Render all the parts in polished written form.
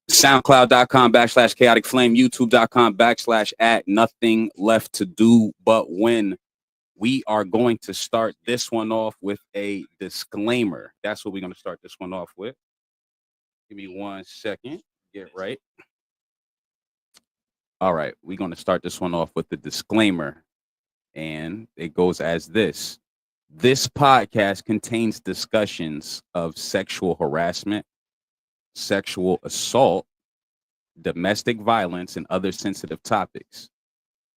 SoundCloud.com/chaotic flame, YouTube.com/@nothing left to do but win. We are going to start this one off with a disclaimer. That's what we're going to start this one off with. Give me 1 second. Get right. All right. We're going to start this one off with the disclaimer. And it goes as this. This podcast contains discussions of sexual harassment, sexual assault, domestic violence, and other sensitive topics.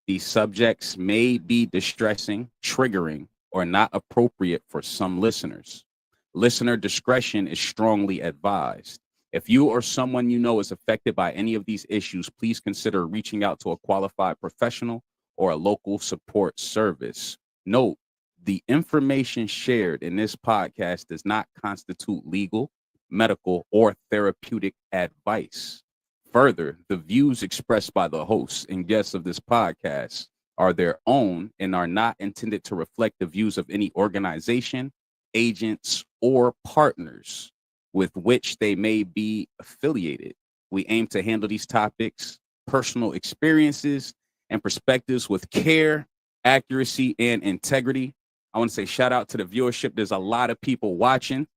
These subjects may be distressing, triggering, or not appropriate for some listeners. Listener discretion is strongly advised. If you or someone you know is affected by any of these issues, please consider reaching out to a qualified professional or a local support service. Note, the information shared in this podcast does not constitute legal, medical, or therapeutic advice. Further, the views expressed by the hosts and guests of this podcast are their own and are not intended to reflect the views of any organization, agents, or partners with which they may be affiliated. We aim to handle these topics, personal experiences, and perspectives with care, accuracy, and integrity. I want to say shout out to the viewership. There's a lot of people watching.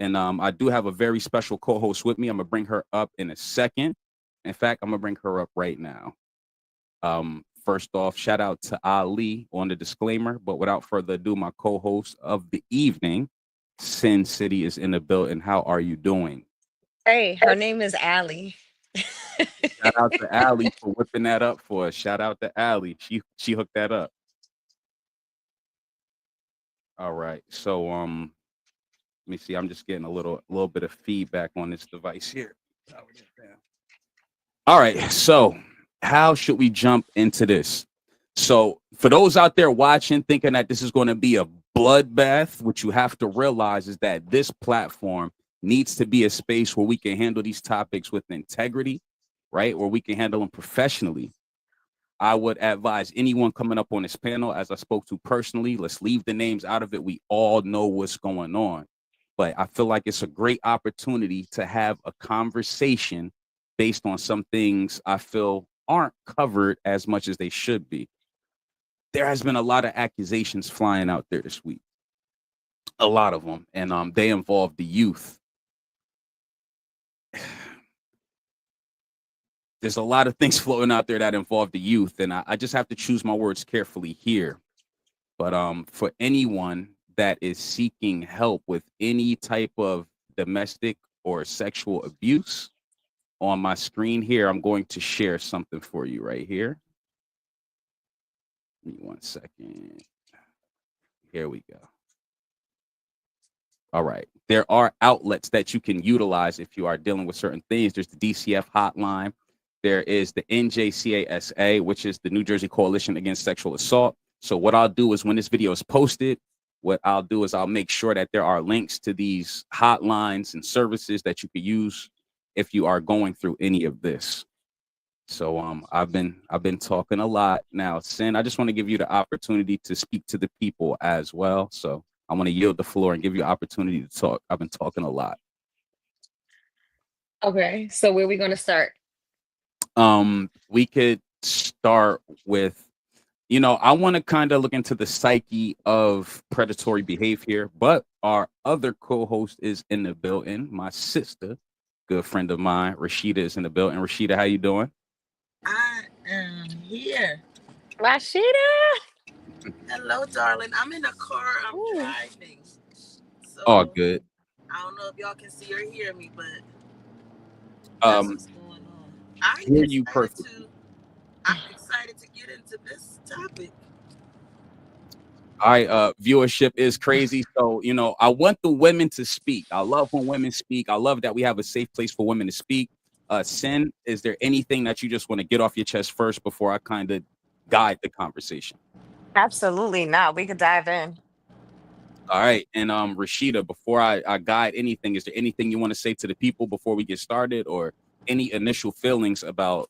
And I do have a very special co-host with me. I'm going to bring her up in a second. In fact, I'm going to bring her up right now. First off, shout out to Ali on the disclaimer. But without further ado, my co-host of the evening, Sin City, is in the building. How are you doing? Hey, her name is Ali. Shout out to Ali for whipping that up for us. Shout out to Ali. She hooked that up. All right. So let me see. I'm just getting a little bit of feedback on this device here. All right. So how should we jump into this? So for those out there watching, thinking that this is going to be a bloodbath, what you have to realize is that this platform needs to be a space where we can handle these topics with integrity, right? Where we can handle them professionally. I would advise anyone coming up on this panel, as I spoke to personally, let's leave the names out of it. We all know what's going on. But I feel like it's a great opportunity to have a conversation based on some things I feel aren't covered as much as they should be. There has been a lot of accusations flying out there this week, a lot of them, and they involve the youth. There's a lot of things floating out there that involve the youth, and I just have to choose my words carefully here. But for anyone that is seeking help with any type of domestic or sexual abuse, on my screen here, I'm going to share something for you right here. Give me 1 second. Here we go. All right. There are outlets that you can utilize if you are dealing with certain things. There's the DCF hotline. There is the NJCASA, which is the New Jersey Coalition Against Sexual Assault. So what I'll do is when this video is posted, what I'll do is I'll make sure that there are links to these hotlines and services that you could use if you are going through any of this. So I've been talking a lot now. Sin, I just want to give you the opportunity to speak to the people as well. So I want to yield the floor and give you opportunity to talk. I've been talking a lot. Okay, so where are we going to start? We could start with, I want to kind of look into the psyche of predatory behavior, but our other co-host is in the building. My sister, good friend of mine, Rashida, is in the building. Rashida, how you doing? I am here. Rashida. Hello, darling. I'm in a car. I'm Ooh. driving. Oh, So good. I don't know if y'all can see or hear me, but that's Um, what's going on. I'm hear you excited perfect. to I'm excited to get into this topic. All right, viewership is crazy. So, I want the women to speak. I love when women speak. I love that we have a safe place for women to speak. Sin, is there anything that you just want to get off your chest first before I kind of guide the conversation? Absolutely not. We could dive in. All right. And Rashida, before I guide anything, is there anything you want to say to the people before we get started, or any initial feelings about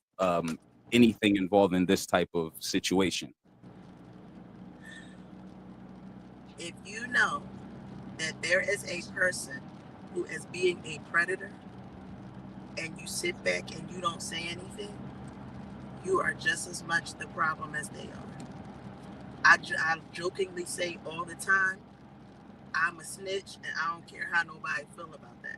anything involved in this type of situation? If you know that there is a person who is being a predator and you sit back and you don't say anything, you are just as much the problem as they are. I jokingly say all the time, I'm a snitch and I don't care how nobody feel about that.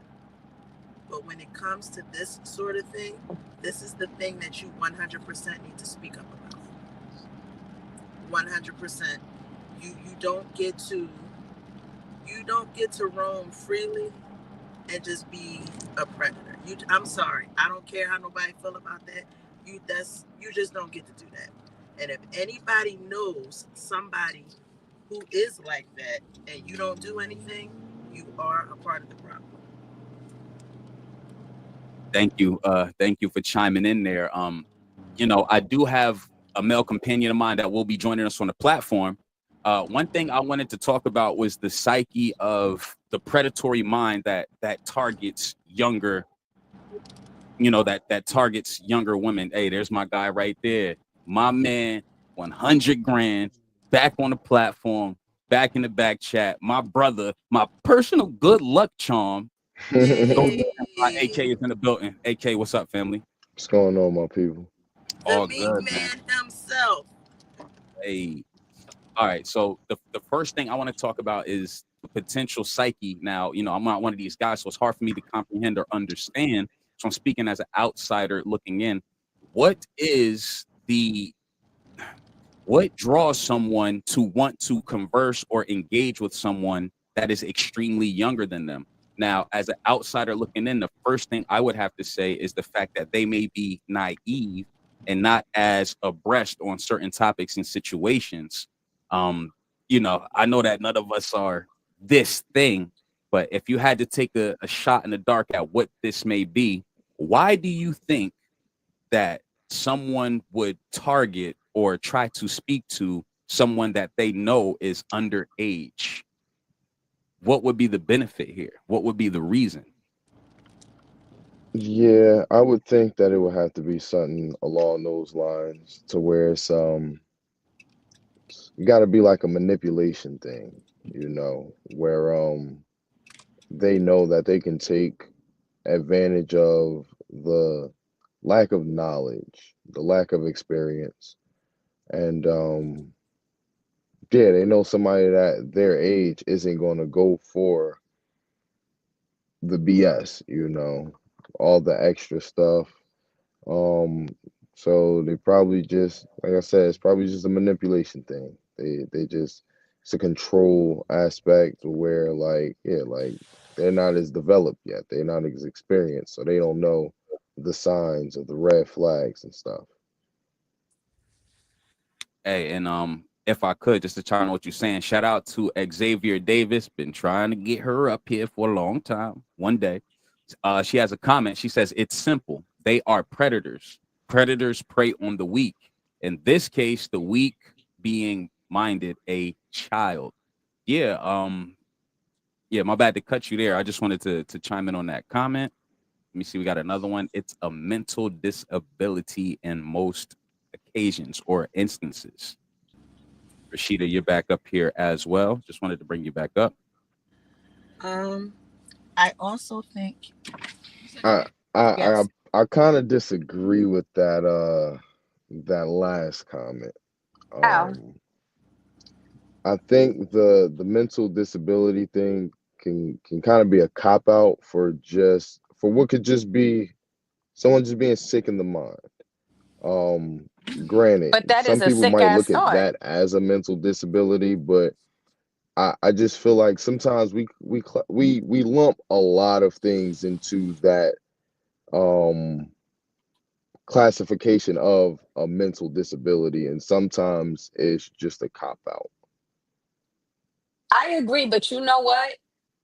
But when it comes to this sort of thing, this is the thing that you 100% need to speak up about. 100%. You don't get to roam freely and just be a predator. I'm sorry. I don't care how nobody feel about that. You just don't get to do that. And if anybody knows somebody who is like that and you don't do anything, you are a part of the problem. Thank you. Thank you for chiming in there. I do have a male companion of mine that will be joining us on the platform. One thing I wanted to talk about was the psyche of the predatory mind that targets younger, that targets younger women. Hey, there's my guy right there. My man, 100 grand, back on the platform, back in the back chat. My brother, my personal good luck charm. Go Yay! my AK is in the building. AK, what's up, family? What's going on, my people? The All meat good, man. man himself. Hey. All right. So the first thing I want to talk about is the potential psyche. Now, I'm not one of these guys, so it's hard for me to comprehend or understand. So I'm speaking as an outsider looking in. What is the what draws someone to want to converse or engage with someone that is extremely younger than them? Now, as an outsider looking in, the first thing I would have to say is the fact that they may be naive and not as abreast on certain topics and situations. I know that none of us are this thing, but if you had to take a shot in the dark at what this may be, why do you think that someone would target or try to speak to someone that they know is underage? What would be the benefit here? What would be the reason? Yeah, I would think that it would have to be something along those lines to where it's got to be like a manipulation thing, where they know that they can take advantage of the lack of knowledge, the lack of experience, and yeah, they know somebody that their age isn't going to go for the BS, all the extra stuff. Um, so they probably just, like I said, it's probably just a manipulation thing. They just it's a control aspect where like yeah, like they're not as developed yet. They're not as experienced, so they don't know the signs of the red flags and stuff. Hey, and if I could, just to chime on what you're saying, shout out to Xavier Davis. Been trying to get her up here for a long time. One day, she has a comment. She says it's simple. They are predators. Predators prey on the weak. In this case, the weak being minded a child. Yeah, yeah, my bad to cut you there. I just wanted to chime in on that comment. Let me see, we got another one. It's a mental disability in most occasions or instances. Rashida, you're back up here as well. Just wanted to bring you back up. Um, I also think I I yes. I kind of disagree with that last comment. Oh, Um, I think the mental disability thing can kind of be a cop out for what could just be someone just being sick in the mind. Um, Granted, but that is some a people sick might ass look at thought. that as a mental disability, but I just feel like sometimes we lump a lot of things into that um classification of a mental disability, and sometimes it's just a cop out. I agree, but you know what?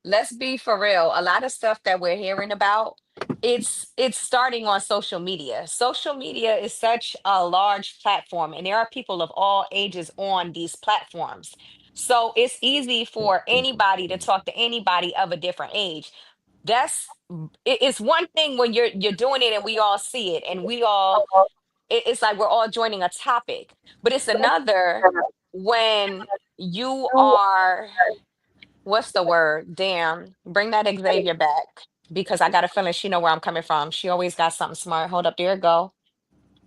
Let's be for real. A lot of stuff that we're hearing about, it's starting on social media. Social media is such a large platform, and there are people of all ages on these platforms. So it's easy for anybody to talk to anybody of a different age. It's one thing when you're doing it and we all see it and we all it's like we're all joining a topic, but it's another when you are, what's the word? Damn, bring that Xavier back because I got a feeling she know where I'm coming from. She always got something smart. Hold up, there it go.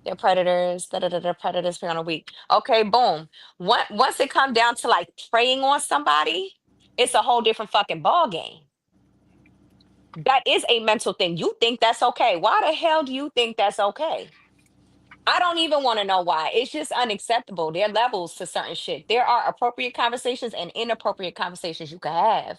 They're predators. Da da da da. Predators be on a week. Okay, boom. Once it come down to like preying on somebody, it's a whole different fucking ball game. That is a mental thing. You think that's okay? Why the hell do you think that's okay? I don't even want to know why. It's just unacceptable. There are levels to certain shit. There are appropriate conversations and inappropriate conversations you can have.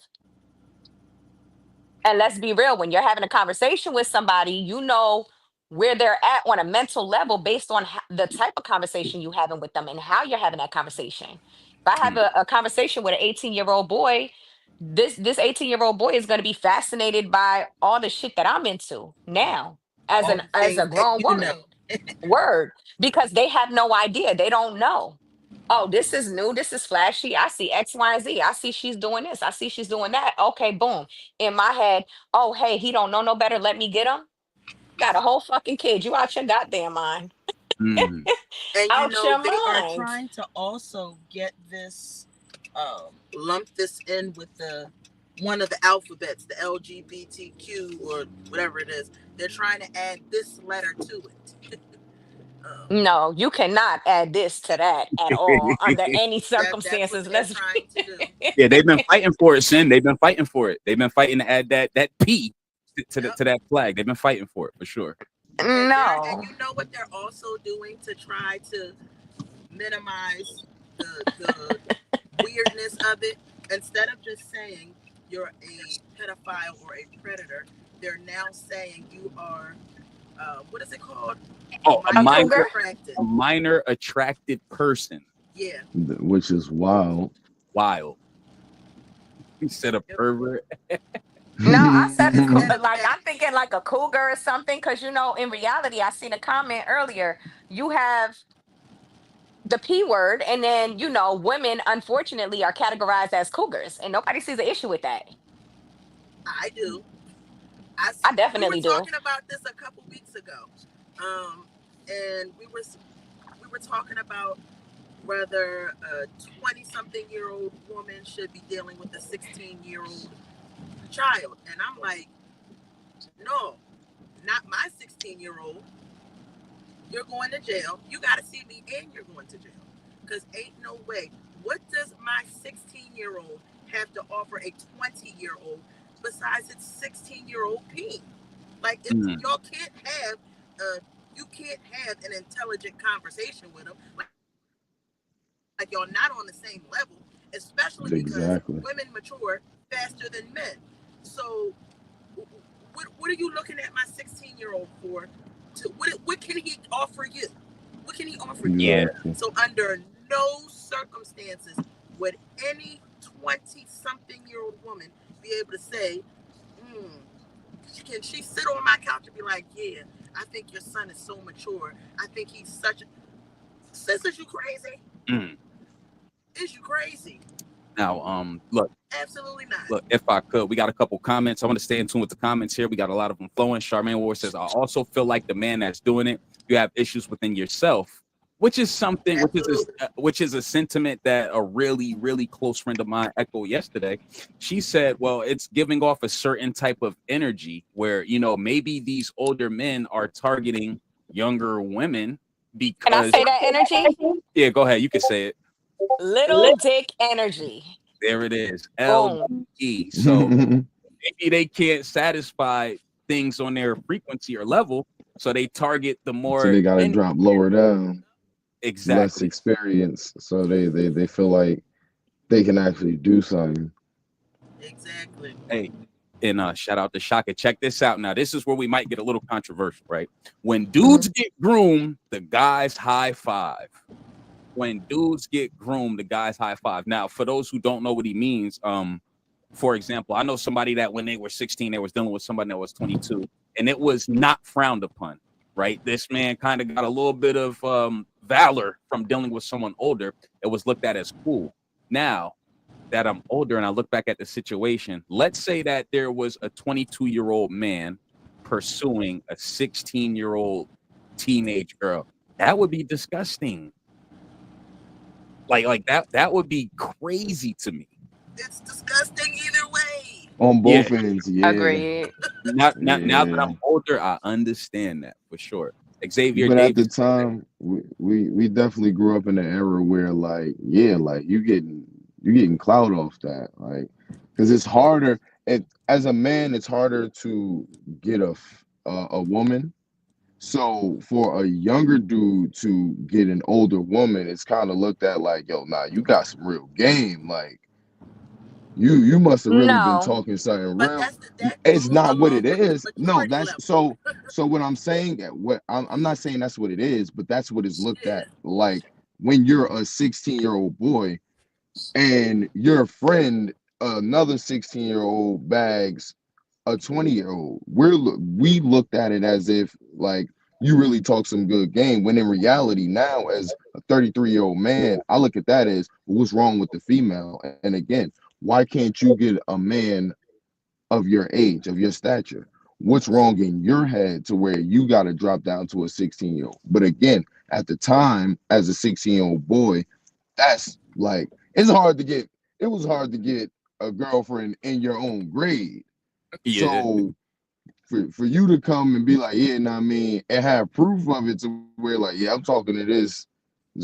And let's be real, when you're having a conversation with somebody, you know where they're at on a mental level based on the type of conversation you having with them and how you're having that conversation. If I have Mm, a conversation with an 18-year-old boy, this 18-year-old boy is going to be fascinated by all the shit that I'm into now All the as a things that grown you woman. know. Word, because they have no idea. They don't know. Oh, this is new. This is flashy. I see X, Y, and Z. I see she's doing this. I see she's doing that. Okay, boom. In my head, oh, hey, he don't know no better. Let me get him. Got a whole fucking kid. You out your goddamn mind. mm, And you Out know, your they are mind. trying to also get this, lump this in with the one of the alphabets, the LGBTQ or whatever it is. They're trying to add this letter to it. No, you cannot add this to that at all under mm. any That's what circumstances. they're Let's trying to do. Yeah, they've been fighting for it, Sin. They've been fighting for it. They've been fighting to add that P Yep. to that flag. They've been fighting for it for sure. And no. you know what they're also doing to try to minimize the weirdness of it. Instead of just saying you're a pedophile or a predator, they're now saying you are, what is it called? Oh, A Minor cougar? attracted. a minor attracted person. Yeah. Which is wild. Wild. He said a Yep. pervert. No, I said Instead of like that, I'm thinking like a cougar or something because in reality, I seen a comment earlier. You have the P word, and then women unfortunately are categorized as cougars, and nobody sees an issue with that. I do. I I we were definitely do. talking about this a couple weeks ago, um, and we were talking about whether a 20-something-year-old woman should be dealing with a 16-year-old child, and I'm like, no, not my 16-year-old. You're going to jail. You got to see me, and you're going to jail, because ain't no way. What does my 16-year-old have to offer a 20-year-old besides its 16-year-old P? Like, if Mm, y'all can't have, you can't have an intelligent conversation with them. Like y'all not on the same level, especially because Exactly. women mature faster than men. So, what are you looking at my 16-year-old for? What can he offer you? What can he offer you? yeah. Exactly. So, under no circumstances would any 20-something-year-old woman be able to say, hmm, can she sit on my couch and be like, yeah, I think your son is so mature. I think he's such a... Sis, is you crazy? Mm, Is you crazy? Now, look, Absolutely not. look, if I could, we got a couple comments. I want to stay in tune with the comments here. We got a lot of them flowing. Charmaine Ward says, I also feel like the man that's doing it, you have issues within yourself, which is something, Absolutely. which is a sentiment that a really, really close friend of mine echoed yesterday. She said, well, it's giving off a certain type of energy where, maybe these older men are targeting younger women Can I because, say that energy? yeah, go ahead. You can say it. Little dick energy. There it is. Boom. LDE. So maybe they can't satisfy things on their frequency or level, so they target the So more they got to in drop lower down, less exactly. experience, so they feel like they can actually do something. Exactly. Hey, and shout out to Shaka. Check this out. Now, this is where we might get a little controversial, right? When dudes Mhm. get groomed, the guys high five. When dudes get groomed, the guys high five. Now, for those who don't know what he means, for example, I know somebody that when they were 16, they was dealing with somebody that was 22, and it was not frowned upon, right? This man kind of got a little bit of valor from dealing with someone older. It was looked at as cool. Now that I'm older and I look back at the situation, let's say that there was a 22-year-old man pursuing a 16-year-old teenage girl. That would be disgusting. Like that would be crazy to me. It's disgusting either way. On Yeah. both ends, yeah, Agreed. Now that yeah. I'm older, I understand that for sure. Xavier But at the Davis. time, we definitely grew up in an era where, like, yeah, like you getting clout off that, like, because it's harder. It As a man, it's harder to get a woman. So for a younger dude to get an older woman, it's kind of looked at like, yo, nah, you got some real game. Like you must have really been No. talking something But real. that It's goes not what along it with the is. No, maturity that's level. so what I'm saying, I'm not saying that's what it is, but that's what it's looked Yeah. at like when you're a 16-year-old boy and your friend, another 16-year-old, bags a 20-year-old. We looked at it as if like you really talk some good game. When in reality, now as a 33-year-old man, I look at that as, well, what's wrong with the female? And again, why can't you get a man of your age, of your stature? What's wrong in your head to where you got to drop down to a 16-year-old? But again, at the time, as a 16-year-old boy, that's like it's hard to get. It was hard to get a girlfriend in your own grade. Yeah, So for you to come and be like, yeah, know what I mean, and have proof of it to where like, yeah, I'm talking to this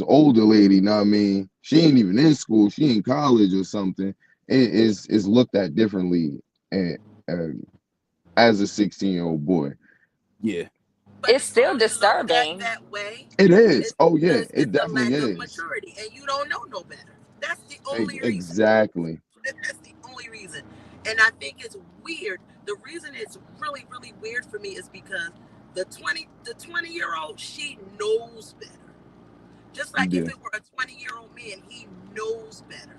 older lady, know what I mean, she ain't even in school, she in college or something. Is looked at differently and, as a 16-year-old boy. yeah, But It's it's still only looked at disturbing. that way It is. is Oh yeah, because it it's a definitely lack of is. maturity and you don't know no better. That's the only reason. Exactly. That's the only reason. And I think it's weird. The reason it's really, really weird for me is because the 20-year-old, she knows better. Just like if Yeah. it were a 20-year-old man, he knows better.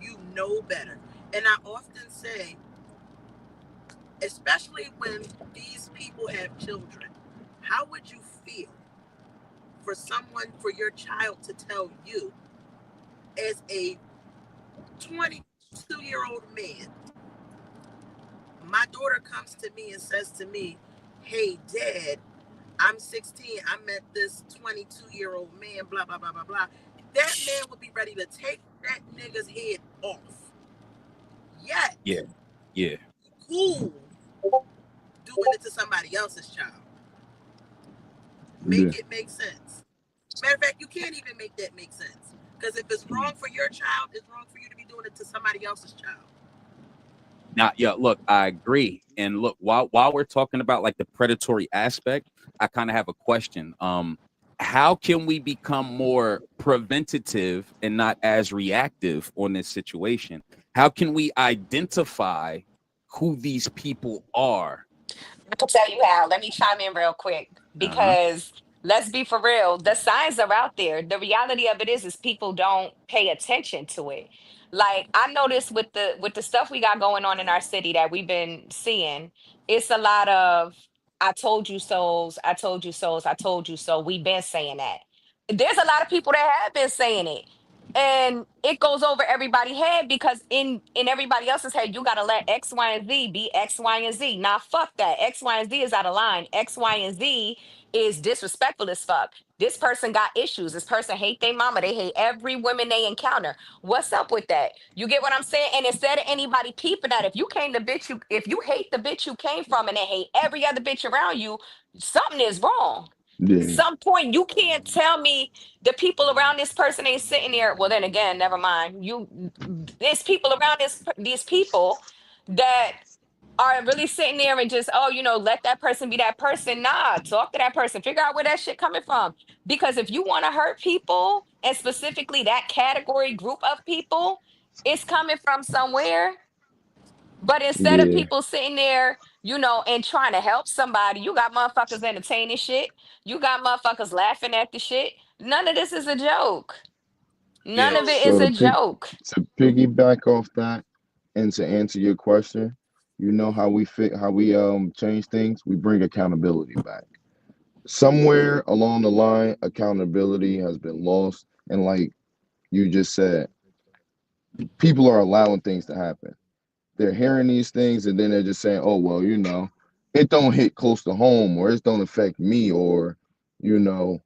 You know better. And I often say, especially when these people have children, how would you feel for your child to tell you as a 22-year-old man, my daughter comes to me and says to me, hey, Dad, I'm 16. I met this 22-year-old man, blah, blah, blah, blah, blah. That man would be ready to take that nigga's head off. Yet, yeah, yeah, cool doing it to somebody else's child. Yeah. Make it make sense. Matter of fact, you can't even make that make sense. Because if it's wrong for your child, it's wrong for you to be doing it to somebody else's child. now, yeah, look, I agree. And look, while we're talking about like the predatory aspect, I kind of have a question. How can we become more preventative and not as reactive on this situation? How can we identify who these people are? I can tell you how. Let me chime in real quick Uh-huh. because let's be for real. The signs are out there. The reality of it is people don't pay attention to it. Like I noticed with the stuff we got going on in our city that we've been seeing, it's a lot of I told you so's, I told you so's, I told you so. We've been saying that. There's a lot of people that have been saying it. and it goes over everybody's head because in everybody else's head you got to let X, Y, and Z be X, Y, and Z. Nah, fuck that. X, Y, and Z is out of line. X, Y, and Z is disrespectful as fuck. This person got issues. This person hate their mama. They hate every woman they encounter. What's up with that? You get what I'm saying? And instead of anybody peeping that, if you hate the bitch you came from and they hate every other bitch around you, something is wrong. Yeah, Some point you can't tell me the people around this person ain't sitting there. Well, then again, never mind. There's people around these people that are really sitting there and just, oh, let that person be that person. Nah, talk to that person. Figure out where that shit coming from. Because if you want to hurt people, and specifically that category group of people, it's coming from somewhere. But instead of yeah. people sitting there, and trying to help somebody, you got motherfuckers entertaining shit. You got motherfuckers laughing at the shit. None of this is a joke. None So of it So is a joke. to piggyback off that and to answer your question, you know how we change things? We bring accountability back. Somewhere along the line, accountability has been lost. And like you just said, people are allowing things to happen. They're hearing these things and then they're just saying, oh, well, it don't hit close to home or it don't affect me or, you know,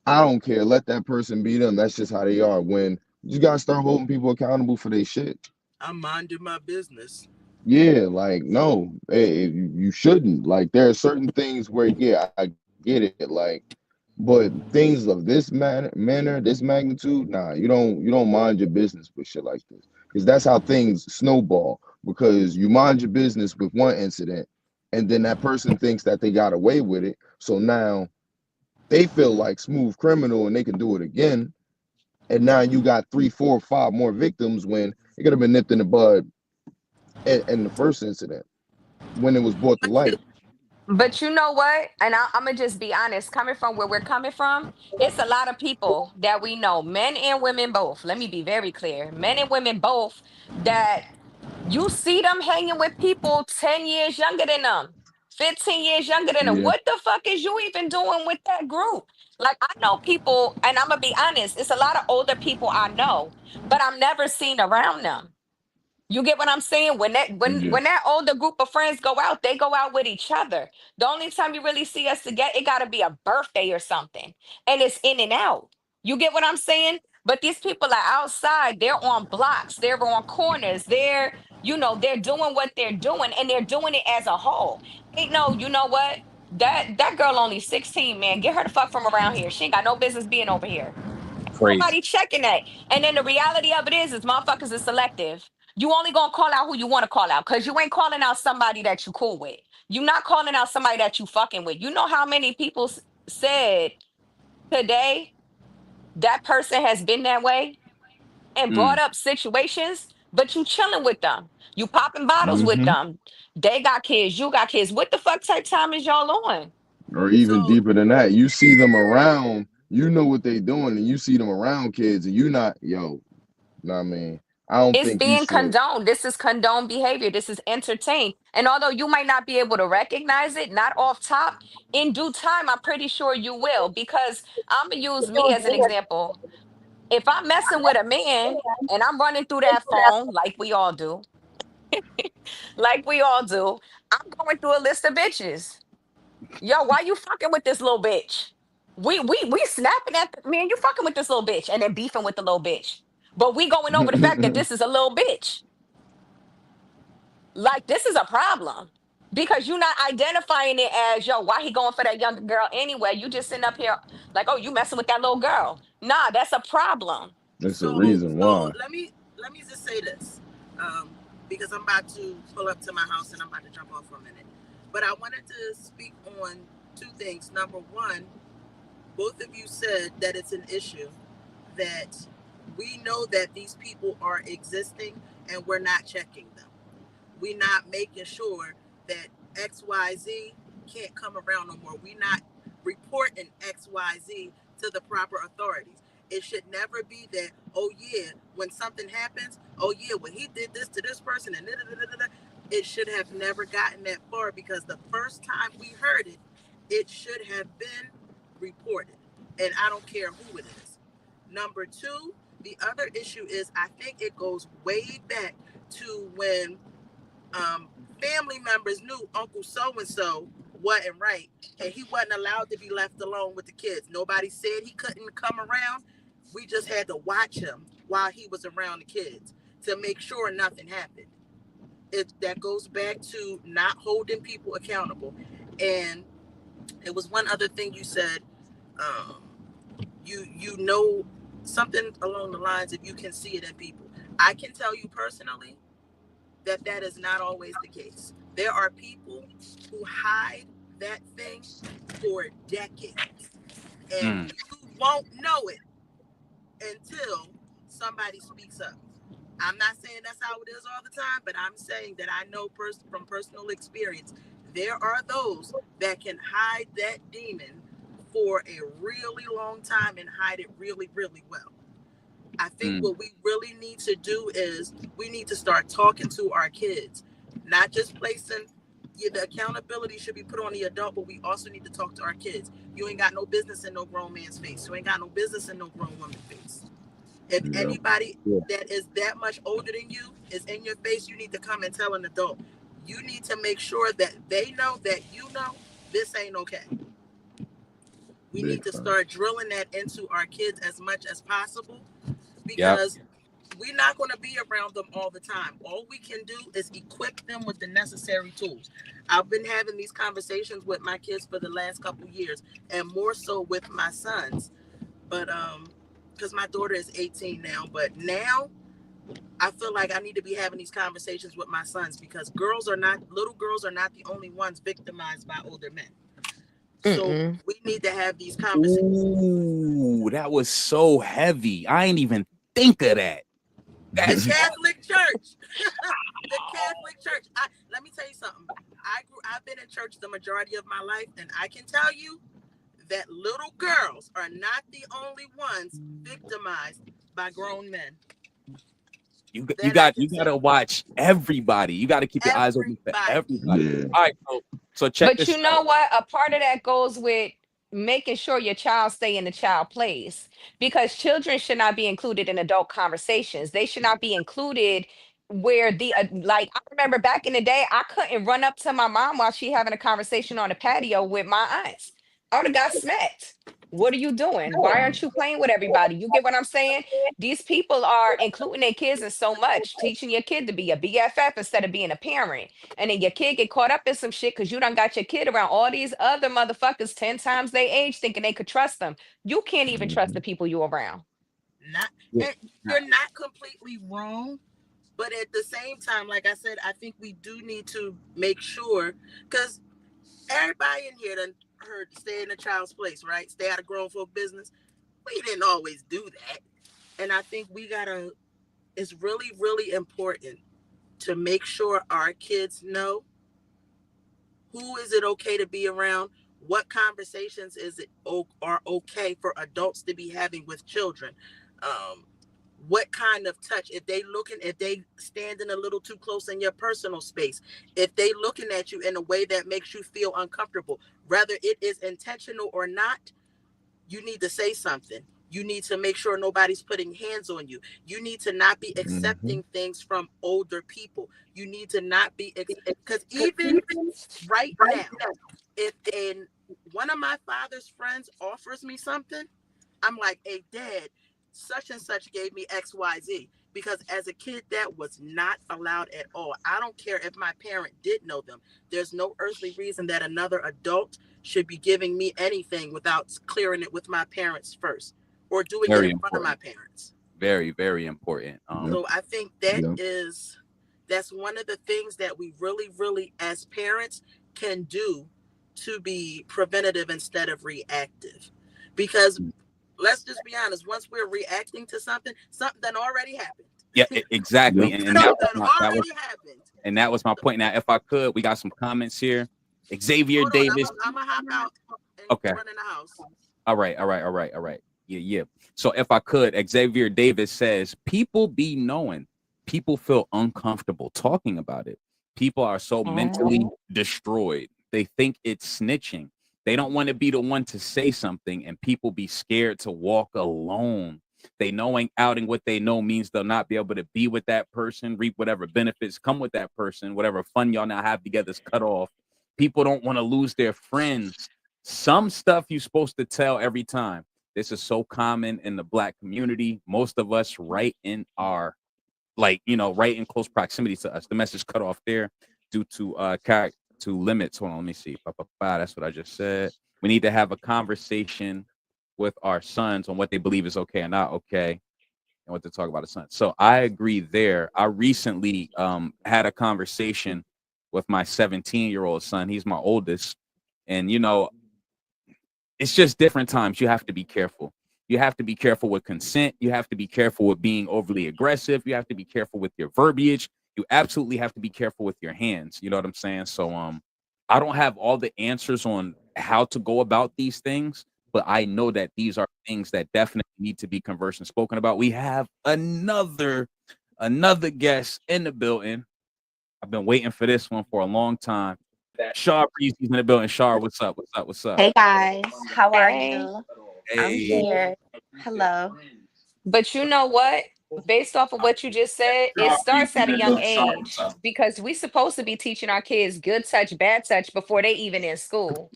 I don't care. Let that person be them. That's just how they are. When you gotta start holding people accountable for their shit. I'm minding my business. Yeah, like no, you shouldn't. Like there are certain things where, yeah, I get it. Like, but things of this manner, this magnitude, nah, you don't mind your business with shit like this, because that's how things snowball. Because you mind your business with one incident, and then that person thinks that they got away with it, so now they feel like smooth criminal and they can do it again. And now you got three, four, five more victims when it could have been nipped in the bud in the first incident when it was brought to light. But you know what? And I'm gonna just be honest. Coming from where we're coming from, it's a lot of people that we know, men and women both. Let me be very clear, men and women both, that you see them hanging with people 10 years younger than them, 15 years younger than them. Yeah, What the fuck is you even doing with that group? Like, I know people, and I'm gonna be honest, it's a lot of older people I know, but I'm never seen around them. You get what I'm saying? When that when yeah. when that older group of friends go out, they go out with each other. The only time you really see us together, it gotta be a birthday or something. And it's in and out. You get what I'm saying? But these people are outside, they're on blocks, they're on corners, they're doing what they're doing, and they're doing it as a whole. Ain't no, you know what? That girl only 16, man. Get her the fuck from around here. She ain't got no business being over here. Crazy. Nobody checking that. And then the reality of it is motherfuckers is selective. You only gonna call out who you want to call out, because you ain't calling out somebody that you cool with. You not calling out somebody that you fucking with. You know how many people said today that person has been that way and brought Mm. up situations, but you chilling with them. You popping bottles with Hmm. them. They got kids, you got kids. What the fuck type time is y'all on? Or even So deeper than that, you see them around, you know what they doing, and you see them around kids, and you not, yo, know what I mean? I don't It's think you being should. condoned. This is condoned behavior. This is entertained. And although you might not be able to recognize it, not off top, in due time, I'm pretty sure you will. Because I'm going to use me as an example. If I'm messing with a man and I'm running through that phone, like we all do, I'm going through a list of bitches. Yo, why you fucking with this little bitch? We snapping at man, you fucking with this little bitch and then beefing with the little bitch. But we going over the fact that this is a little bitch. Like, this is a problem because you're not identifying it as, yo, why he going for that younger girl anyway? You just sitting up here like, oh, you messing with that little girl. Nah, that's a problem. It's a so reason so why. let me just say this, because I'm about to pull up to my house and I'm about to jump off for a minute. But I wanted to speak on two things. Number one, both of you said that it's an issue that we know that these people are existing and we're not checking them. We're not making sure that XYZ can't come around no more. We're not reporting XYZ to the proper authorities. It should never be that, oh yeah, when something happens, oh yeah, well he did this to this person and da, da, da, da, da. It should have never gotten that far, because the first time we heard it, it should have been reported. And I don't care who it is. Number two, The other issue is I think it goes way back to when family members knew Uncle so and so wasn't right, and he wasn't allowed to be left alone with the kids. Nobody said he couldn't come around. We just had to watch him while he was around the kids to make sure nothing happened. That goes back to not holding people accountable. And it was one other thing you said. Um, you know something along the lines if you can see it in people. I can tell you personally that that is not always the case. There are people who hide that thing for decades, and Mm. you won't know it until somebody speaks up. I'm not saying that's how it is all the time, but I'm saying that I know from personal experience, there are those that can hide that demon for a really long time and hide it really, really well. I think what we really need to do is we need to start talking to our kids, not just placing, yeah, the accountability should be put on the adult, but we also need to talk to our kids. You ain't got no business in no grown man's face. You ain't got no business in no grown woman's face. If anybody that is that much older than you is in your face, you need to come and tell an adult. You need to make sure that they know that you know this ain't okay. We need to start drilling that into our kids as much as possible because we're not going to be around them all the time. All we can do is equip them with the necessary tools. I've been having these conversations with my kids for the last couple of years, and more so with my sons. But because my daughter is 18 now, but now I feel like I need to be having these conversations with my sons because little girls are not the only ones victimized by older men. So we need to have these conversations. Ooh, that was so heavy. I ain't even think of that. The Catholic Church. The Catholic Church. Let me tell you something. I've been in church the majority of my life, and I can tell you that little girls are not the only ones victimized by grown men. You got to watch everybody. You got to keep your eyes open for everybody. Yeah. All right, so check But this you know out. what? A part of that goes with making sure your child stay in the child place because children should not be included in adult conversations. They should not be included where like I remember back in the day, I couldn't run up to my mom while she having a conversation on the patio with my aunts. I would have got smacked. What are you doing? Why aren't you playing with everybody? You get what I'm saying? These people are including their kids in so much, teaching your kid to be a BFF instead of being a parent. And then your kid get caught up in some shit because you done got your kid around all these other motherfuckers 10 times their age thinking they could trust them. You can't even trust the people you around. You're not completely wrong, but at the same time, like I said, I think we do need to make sure because everybody in here done heard stay in a child's place, right? Stay out of grown folk business. We didn't always do that. And I think it's really, really important to make sure our kids know who is it okay to be around, what conversations are okay for adults to be having with children, what kind of touch, if they standing a little too close in your personal space, if they looking at you in a way that makes you feel uncomfortable, whether it is intentional or not, you need to say something. You need to make sure nobody's putting hands on you. You need to not be accepting things from older people. You need to not be, because even right now, if one of my father's friends offers me something, I'm like, hey, Dad, such and such gave me XYZ. Because as a kid, that was not allowed at all. I don't care if my parent did know them. There's no earthly reason that another adult should be giving me anything without clearing it with my parents first or doing it in front of my parents. Very, very important. So I think that's one of the things that we really, really, as parents, can do to be preventative instead of reactive. Because let's just be honest, once we're reacting to something already happened. Yeah, exactly. And happened. And that was my point. Now, if I could, we got some comments here. Xavier Davis. I'm gonna hop out and run in the house. All right. Yeah. So if I could, Xavier Davis says, people be knowing, people feel uncomfortable talking about it. People are so mentally destroyed. They think it's snitching. They don't want to be the one to say something, and people be scared to walk alone. They knowing outing what they know means they'll not be able to be with that person, reap whatever benefits come with that person, whatever fun y'all now have together is cut off. People don't want to lose their friends. Some stuff you're supposed to tell every time. This is so common in the Black community. Most of us right in our, like, right in close proximity to us. The message cut off there due to to limits. Hold on, let me see. That's what I just said. We need to have a conversation with our sons on what they believe is okay and not okay, and what to talk about a son. So I agree there. I recently had a conversation with my 17-year-old son. He's my oldest, and it's just different times. You have to be careful. You have to be careful with consent. You have to be careful with being overly aggressive. You have to be careful with your verbiage. You absolutely have to be careful with your hands. You know what I'm saying? So I don't have all the answers on how to go about these things, but I know that these are things that definitely need to be conversed and spoken about. We have another guest in the building. I've been waiting for this one for a long time. Shar Breezy's in the building. Shar, what's up? What's up? What's up? Hey guys, how are Hey, you? I'm Hey. here. Hello. but you know what? Based off of what you just said, it starts at a young age because we supposed to be teaching our kids good touch, bad touch before they even in school.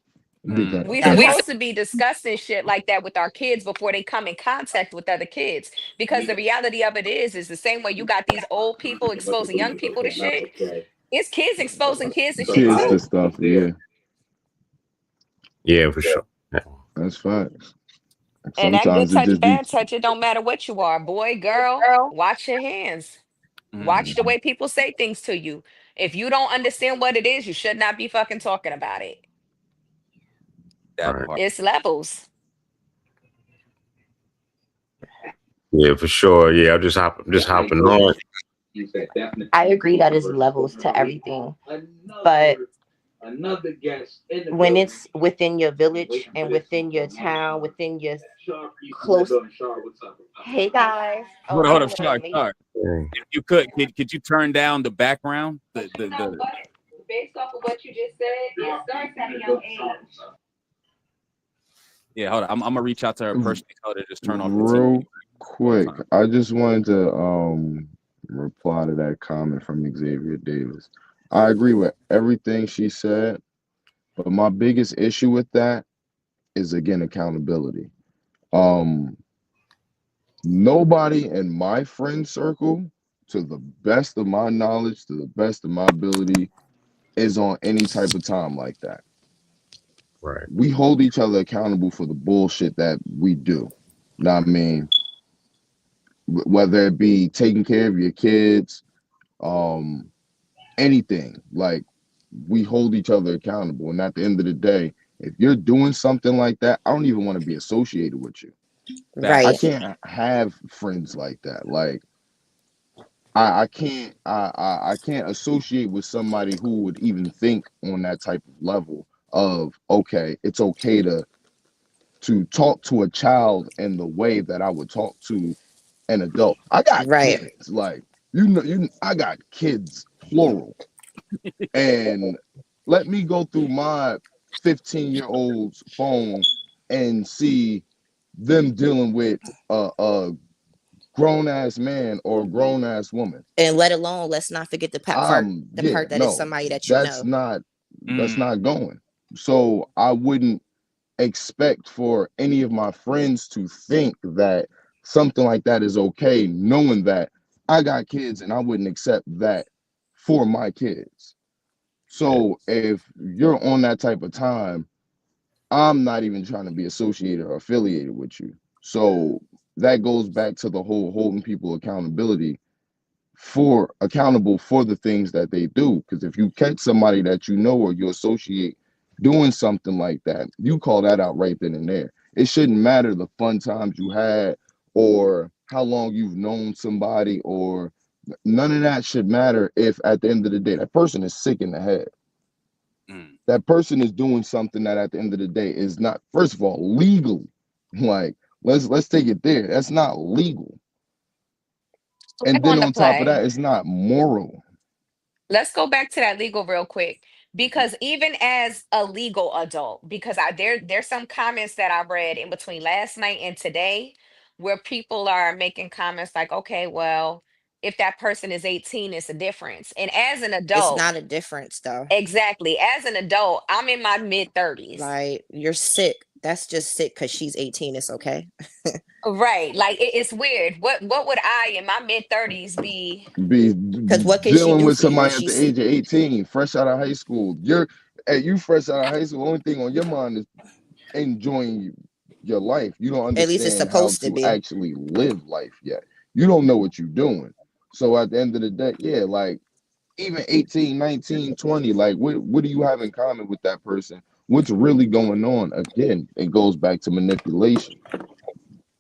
Big Mm. We That's supposed to be discussing shit like that with our kids before they come in contact with other kids. Because the reality of it is the same way you got these old people exposing young people to shit. It's kids exposing kids to shit kids to too. stuff. Yeah, Yeah, for sure. that's facts. And that good Sometimes it touch, just be bad touch, it don't matter what you are, boy, girl. Watch your hands. Mm. Watch the way people say things to you. If you don't understand what it is, you should not be fucking talking about it. That Right. part. It's levels. Yeah, for sure. Yeah, just hopping on. I agree that is levels to everything. But when it's within your village and within your town, within your close. Hey guys. Oh, Hold on, I hold don't up, know Shar, that lady. Shar. Mm. If you could you turn down the background? But you know what? Based off of what you just said, it starts at a young age. Yeah, hold on. I'm gonna reach out to her personally. Tell her to just turn off the TV real all the quick. time. I just wanted to reply to that comment from Xavier Davis. I agree with everything she said, but my biggest issue with that is again accountability. Um, Nobody in my friend circle, to the best of my knowledge, to the best of my ability, is on any type of time like that. Right. We hold each other accountable for the bullshit that we do. Know what I mean? Whether it be taking care of your kids, um, anything. Like we hold each other accountable. And at the end of the day, if you're doing something like that, I don't even want to be associated with you. I Right. Facts. can't have friends like that. Like I can't associate with somebody who would even think on that type of level of okay, it's okay to talk to a child in the way that I would talk to an adult. I got Right. kids, like I got kids, plural. And let me go through my 15-year-old's phone and see them dealing with a grown ass man or a grown ass woman. And let alone, let's not forget the Yeah, part that is no, somebody that you that's know. not that's Mm. not going. So I wouldn't expect for any of my friends to think that something like that is okay, knowing that I got kids and I wouldn't accept that for my kids. Yeah. So if you're on that type of time, I'm not even trying to be associated or affiliated with you. So that goes back to the whole holding people accountable for the things that they do. Because if you catch somebody that you know or you associate doing something like that, you call that out right then and there. It shouldn't matter the fun times you had or how long you've known somebody, or none of that should matter if at the end of the day that person is sick in the head. Mm. That person is doing something that at the end of the day is not, first of all, legally. Like let's take it there. That's not legal. Back And then on the on top of play. that, it's not moral. Let's go back to that legal real quick. Because even as a legal adult, because there's some comments that I read in between last night and today where people are making comments like, okay, well, if that person is 18, it's a difference. And as an It's adult, not a difference though. exactly, as an adult, I'm in my mid 30s. Like, you're sick. That's just sick because she's 18. It's okay. Right. Like it's weird. What would I in my mid 30s be? Be Because what can she dealing do with for you if somebody at she's the sick? age of 18, fresh out of high school. You fresh out of high school. Only thing on your mind is enjoying your life. You don't At least it's understand how supposed to to be. actually live life yet. You don't know what you're doing. So at the end of the day, yeah, like even 18, 19, 20, like what do you have in common with that person? What's really going on? Again, it goes back to manipulation.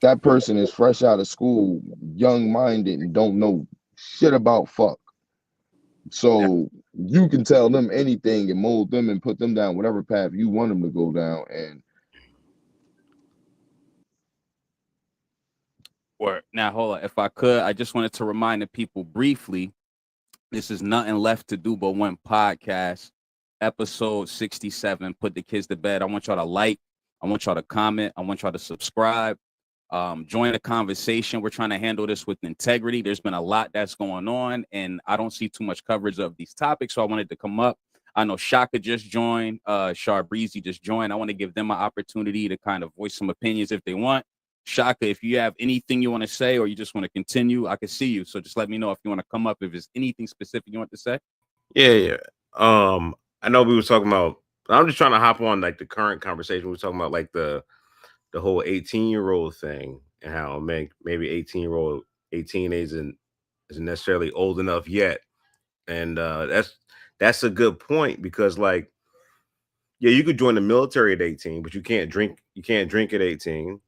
That person is fresh out of school, young minded, and don't know shit about fuck. So you can tell them anything and mold them and put them down whatever path you want them to go down. And Or now, hold on. If I could, I just wanted to remind the people briefly. This is Nothing Left to Do But One podcast, episode 67. Put the kids to bed. I want y'all to like. I want y'all to comment. I want y'all to subscribe. Join the conversation. We're trying to handle this with integrity. There's been a lot that's going on, and I don't see too much coverage of these topics, so I wanted to come up. I know Shaka just joined. Shar Breezy just joined. I want to give them an opportunity to kind of voice some opinions if they want. Shaka, if you have anything you want to say or you just want to continue, I can see you. So just let me know if you want to come up, if there's anything specific you want to say. Yeah. I know we were talking about. I'm just trying to hop on like the current conversation. We were talking about like the whole 18-year-old thing and how maybe 18 isn't necessarily old enough yet. And that's a good point because like yeah, you could join the military at 18, but you can't drink at 18.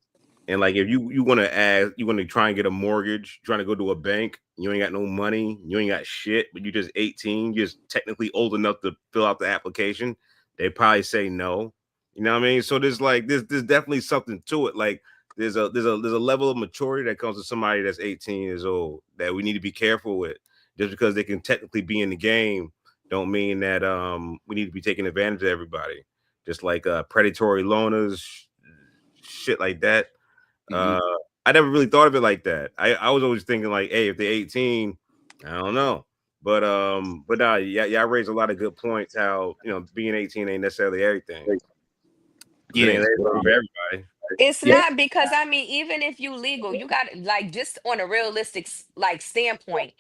And like if you want to ask, you want to try and get a mortgage, trying to go to a bank, you ain't got no money, you ain't got shit, but you just 18, you're just technically old enough to fill out the application. They probably say no. You know what I mean? So there's definitely something to it. Like there's a level of maturity that comes to somebody that's 18 years old that we need to be careful with. Just because they can technically be in the game, don't mean that we need to be taking advantage of everybody. Just like predatory loners, shit like that. Mm-hmm. uh, I never really thought of it like that. I was always thinking like, hey, if they're 18, I don't know. But yeah, I raised a lot of good points. How being 18 ain't necessarily everything. Because it ain't Yeah. everything for everybody. It's Yeah. not, because I mean, even if you legal, you got like, just on a realistic like standpoint,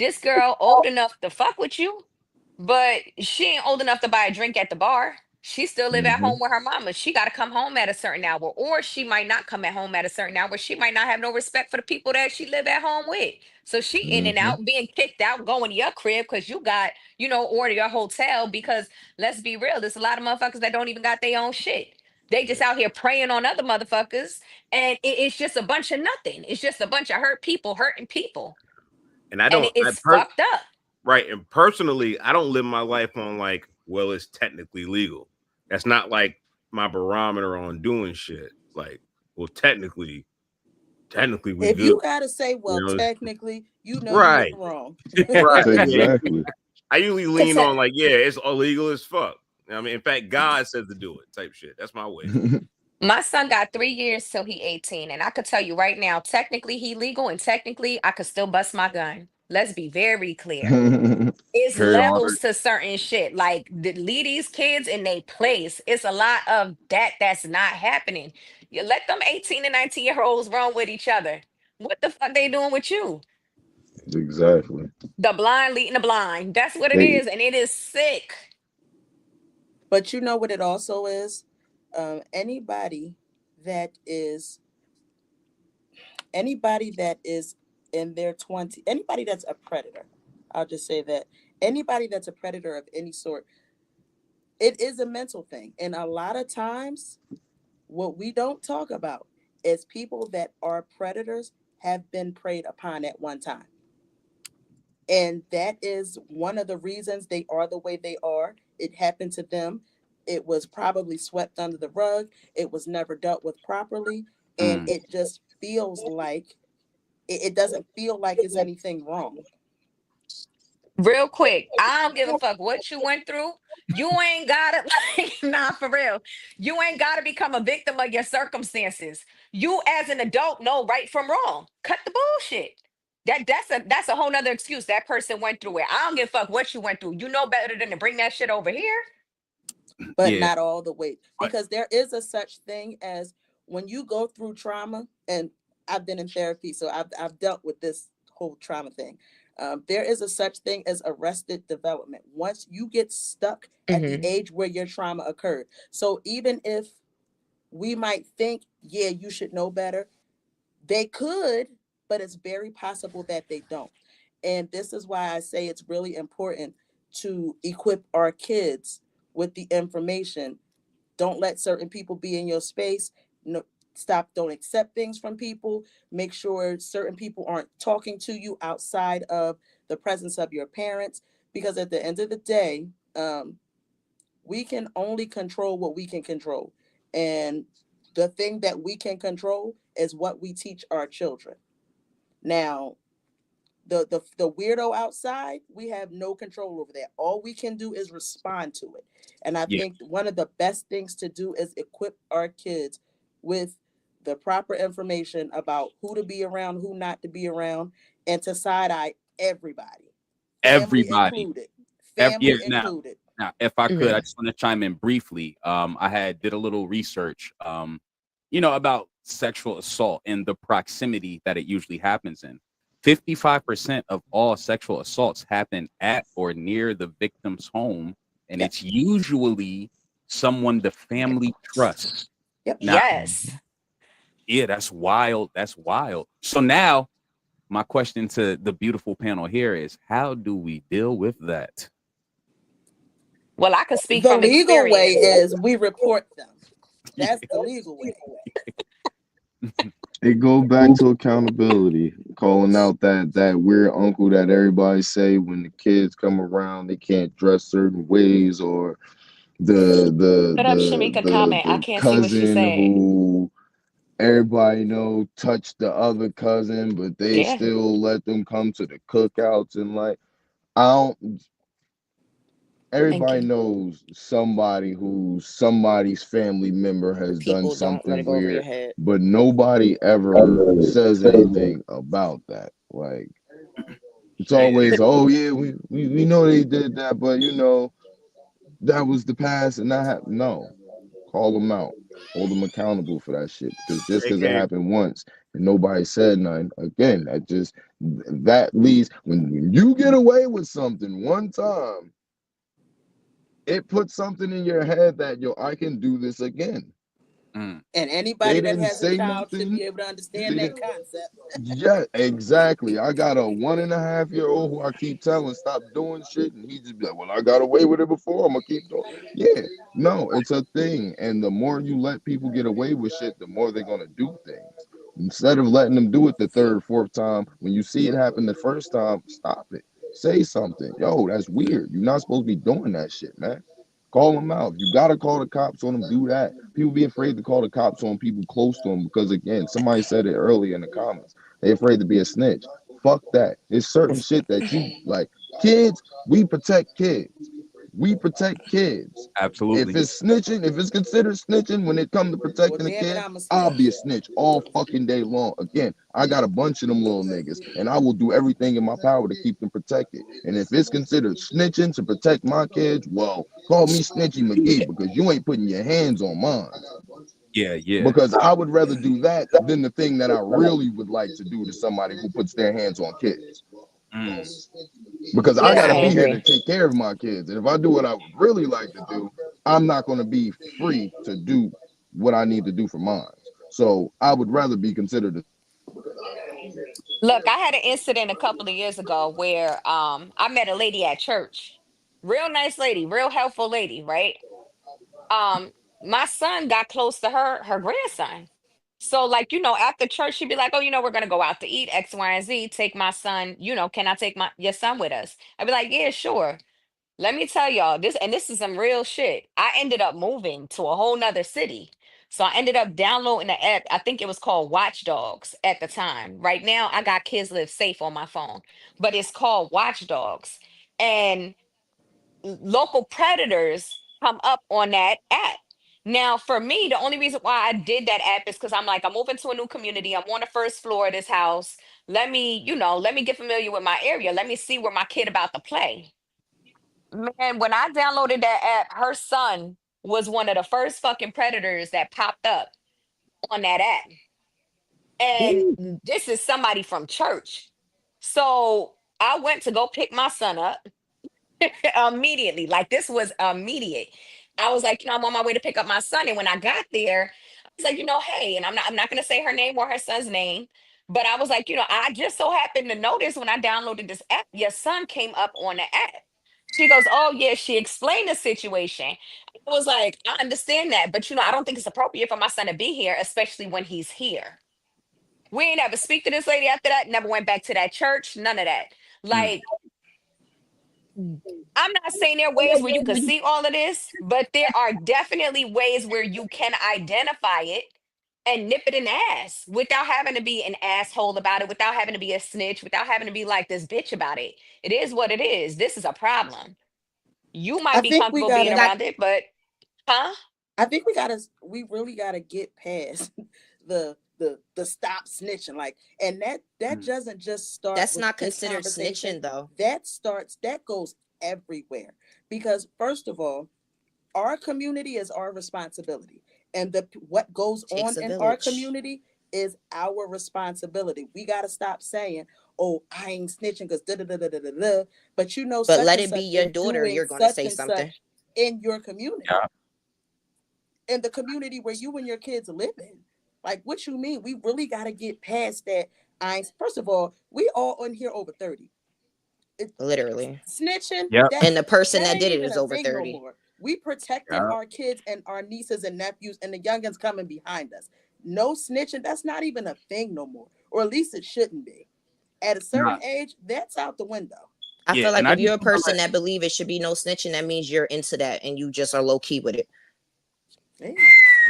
this girl old enough to fuck with you, but she ain't old enough to buy a drink at the bar. She still live at mm-hmm, home with her mama. She got to come home at a certain hour, or she might not come at home at a certain hour. She might not have no respect for the people that she live at home with. So she in and mm-hmm. out, being kicked out, going to your crib because you got, order your hotel. Because let's be real, there's a lot of motherfuckers that don't even got their own shit. They just out here preying on other motherfuckers, and it's just a bunch of nothing. It's just a bunch of hurt people hurting people, And I and don't. it's fucked up. Right. And personally, I don't live my life on like, well, it's technically legal. That's not like my barometer on doing shit. Like, well, technically we If good. you gotta say, You well, know, technically, you know you right. ain't wrong. Right. Yeah. Exactly. I usually Cause lean on like, yeah, it's illegal as fuck. I mean, in fact, God says to do it type shit. That's my way. my son got 3 years till he 18, and I could tell you right now, technically he legal, and technically I could still bust my gun. Let's be very clear. It's Heard all levels to certain shit. Like, leave these kids in their place. It's a lot of that that's not happening. You let them 18 and 19-year-olds run with each other. What the fuck they doing with you? Exactly. The blind leading the blind. That's what it They is, and it is sick. But you know what it also is? Anybody that is anybody that is in their 20, anybody that's a predator, I'll just say that. Anybody that's a predator of any sort, it is a mental thing. And a lot of times, what we don't talk about is people that are predators have been preyed upon at one time. And that is one of the reasons they are the way they are. It happened to them. It was probably swept under the rug. It was never dealt with properly. And Mm. it just feels like it doesn't feel like it's anything wrong. Real quick, I don't give a fuck what you went through. You ain't gotta like nah for real. You ain't gotta become a victim of your circumstances. You as an adult know right from wrong. Cut the bullshit. That's a whole nother excuse. That person went through it. I don't give a fuck what you went through. You know better than to bring that shit over here. But Yeah, not all the way, but because there is a such thing as when you go through trauma. And I've been in therapy, so I've dealt with this whole trauma thing. There is a such thing as arrested development once you get stuck at the Hmm. age where your trauma occurred. So even if we might think, yeah, you should know better, they could, but it's very possible that they don't. And this is why I say it's really important to equip our kids with the information. Don't let certain people be in your space. No, stop, don't accept things from people. Make sure certain people aren't talking to you outside of the presence of your parents. Because at the end of the day, we can only control what we can control. And the thing that we can control is what we teach our children. Now, the weirdo outside, we have no control over that. All we can do is respond to it. And I yeah, think one of the best things to do is equip our kids with the proper information about who to be around, who not to be around, and to side eye everybody, family everybody. included. Yeah. Family Now, included. if I could, I Hmm. just want to chime in briefly. I had did a little research, about sexual assault and the proximity that it usually happens in. 55% of all sexual assaults happen at or near the victim's home, and Yep. it's usually someone the family trusts. Yep. Now, Yes. yeah, that's wild. That's wild. So now, my question to the beautiful panel here is: how do we deal with that? Well, I could speak The from legal way experience. is we report them. That's the legal way. It go back to accountability, calling out that weird uncle that everybody say when the kids come around they can't dress certain ways, or Put up Shamika comment. I the can't see what she cousin said. who everybody know touched the other cousin, but they Yeah. still let them come to the cookouts. And like, I don't, Thank everybody you. knows somebody who somebody's family member has done People don't let something it go over your weird, head. but nobody ever says anything about that. Like, it's Yeah, always, oh yeah, we know they did that, but that was the past and that happened. No, call them out, hold them accountable for that shit. Because just because it AK, happened once and nobody said nothing, again, that leads, when you get away with something one time, it puts something in your head that, yo, I can do this again. mm, And They anybody that didn't has a say child should nothing. be able to understand They that didn't. concept. Yeah, exactly. I got a 1.5-year old who I keep telling stop doing shit, and he just be like, "Well, I got away with it before. I'm gonna keep doing." Yeah, no, it's a thing, and the more you let people get away with shit, the more they're gonna do things. Instead of letting them do it the third, fourth time, when you see it happen the first time, stop it. Say something. Yo, that's weird. You're not supposed to be doing that shit, man. Call them out. If you gotta call the cops on them, do that. People be afraid to call the cops on people close to them because, again, somebody said it earlier in the comments. They afraid to be a snitch. Fuck that. It's certain shit that you like. Kids, we protect kids. We protect kids. If absolutely. it's snitching, if it's considered snitching when it comes to Well, protecting a damn it, kid, I'm a I'll be a snitch. snitch all fucking day long. Again, I got a bunch of them little niggas, and I will do everything in my power to keep them protected. And if it's considered snitching to protect my kids, well, call me Snitchy McGee because you ain't putting your hands on mine. Yeah, yeah. Because I would rather do that than the thing that I really would like to do to somebody who puts their hands on kids. Mm, Because I Yeah, got I to be here to agree. take care of my kids. And if I do what I would really like to do, I'm not going to be free to do what I need to do for mine. So I would rather be considered a Look, I had an incident a couple of years ago where I met a lady at church. Real nice lady, real helpful lady, right? Um my son got close to her grandson. So like, after church she'd be like, "Oh, we're going to go out to eat X, Y, and Z. Take my son, can I take my your son with us?" I'd be like, "Yeah, sure." Let me tell y'all this, and this is some real shit. I ended up moving to a whole nother city. So I ended up downloading the app. I think it was called Watch Dogs at the time. Right now, I got Kids Live Safe on my phone, but it's called Watch Dogs. And local predators come up on that app. Now, for me, the only reason why I did that app is because I'm like, I'm moving to a new community. I'm on the first floor of this house. Let me, let me get familiar with my area. Let me see where my kid about to play. Man, when I downloaded that app, her son was one of the first fucking predators that popped up on that app. And Ooh. this is somebody from church. So I went to go pick my son up immediately. Like this was immediate. I was like, I'm on my way to pick up my son. And when I got there, I was like, hey, and I'm not gonna say her name or her son's name, but I was like, I just so happened to notice when I downloaded this app, your son came up on the app. She goes, oh yeah, she explained the situation. I was like, I understand that, but I don't think it's appropriate for my son to be here, especially when he's here. We ain't ever speak to this lady after that, never went back to that church, none of that. Mm. Like, I'm not saying there are ways where you can see all of this, but there are definitely ways where you can identify it and nip it in the ass without having to be an asshole about it, without having to be a snitch, without having to be like this bitch about it. It is what it is. This is a problem. You I might be think we comfortable being gotta. That around it, but huh? I think we really gotta get past the stop snitching. Like, and that Mm. doesn't just start that's with not this considered conversation. snitching though. That goes everywhere. Because first of all, our community is our responsibility. And what goes on Takes a in our village. community is our responsibility. We gotta stop saying, oh, I ain't snitching because da da da da da da. But But such let and it be such your is daughter, doing you're going to such say and something. such in your community, Yeah. in the community where you and your kids live in. Like, what you mean? We really got to get past that. First of all, we all on here over 30. It, Literally. snitching, Yep. And the person that that ain't did it even is a over thing no 30. more. We protecting Yep. our kids and our nieces and nephews and the youngins coming behind us. No snitching, that's not even a thing no more. Or at least it shouldn't be. At a Nah. certain age, that's out the window. I Yeah, feel and like I if just you're a want to person that believe it should be no snitching, that means you're into that and you just are low key with it. Yeah.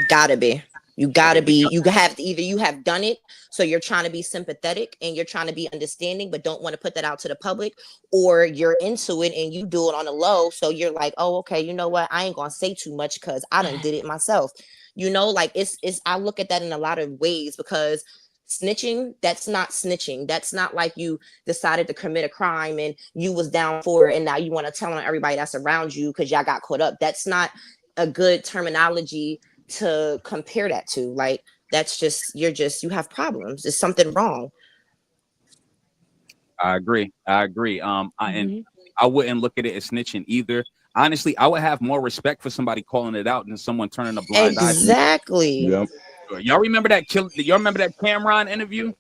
Gotta be. You let gotta it be. be. You have either you have done it, so you're trying to be sympathetic and you're trying to be understanding, but don't want to put that out to the public, or you're into it and you do it on the low, so you're like, oh, okay, you know what? I ain't gonna say too much because I done did it myself. Like it's. I look at that in a lot of ways because snitching, that's not snitching. That's not like you decided to commit a crime and you was down for it and now you want to tell on everybody that's around you because y'all got caught up. That's not a good terminology to compare that to. Like, that's just you have problems. There's something wrong. I agree. I agree. And Mhm. I wouldn't look at it as snitching either. Honestly, I would have more respect for somebody calling it out than someone turning a blind eye to it. Exactly. Yep. Y'all remember that Y'all remember that Cameron interview?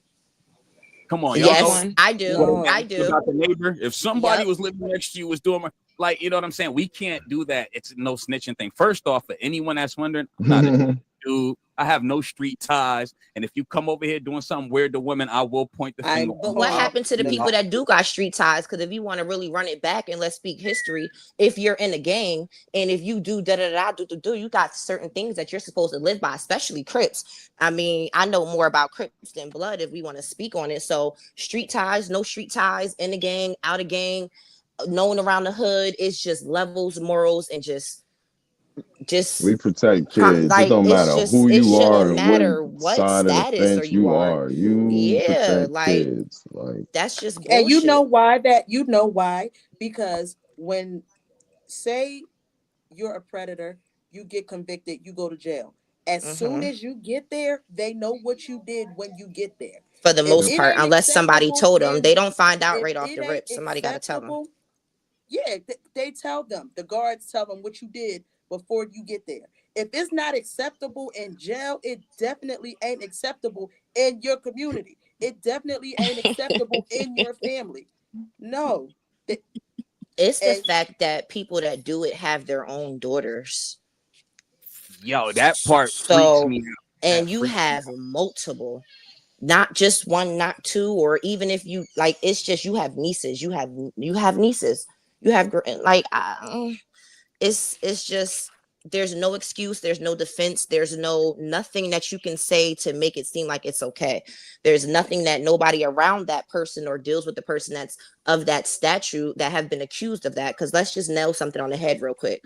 Come on, y'all Which know Yes, one? I do. what I No. do. about the neighbor. If somebody Yep. was living next to you, was doing like, you know what I'm saying? We can't do that. It's no snitching thing. First off, for anyone that's wondering, I'm not a dude. I have no street ties. And if you come over here doing something weird to women, I will point the finger I on But you. what call happened to the people no. that do got street ties? Because if you want to really run it back and let's speak history, if you're in a gang and if you do da da da do do do, you got certain things that you're supposed to live by, especially Crips. I mean, I know more about Crips than Blood if we want to speak on it. So street ties, no street ties, in the gang, out of gang, known around the hood. It's just levels, morals, and just We protect kids. It like don't it's matter just who it you are shouldn't and what matter what side of the status or fence you you are. are. You Yeah, protect like kids. Like, that's just And bullshit. you know why? Because when, say you're a predator, you get convicted, you go to jail. As soon Hmm. as you get there, they know what you did when you get there. For the If most yep. it part, ain't unless somebody acceptable told them, in they don't find out if right off it the ain't rip. Somebody got to tell them. acceptable, yeah, they tell them. The guards tell them what you did before you get there. If it's not acceptable in jail, it definitely ain't acceptable in your community. It definitely ain't acceptable in your family. No. Th- It's the And fact that people that do it have their own daughters. Yo, that part freaks So, me out. That and you freaks me have multiple, not just one, not two, or even if you like, it's just you have nieces, you have nieces, you have like, it's just there's no excuse, there's no defense, there's nothing that you can say to make it seem like it's okay. There's nothing that nobody around that person or deals with the person that's of that statute that have been accused of that. Because let's just nail something on the head real quick.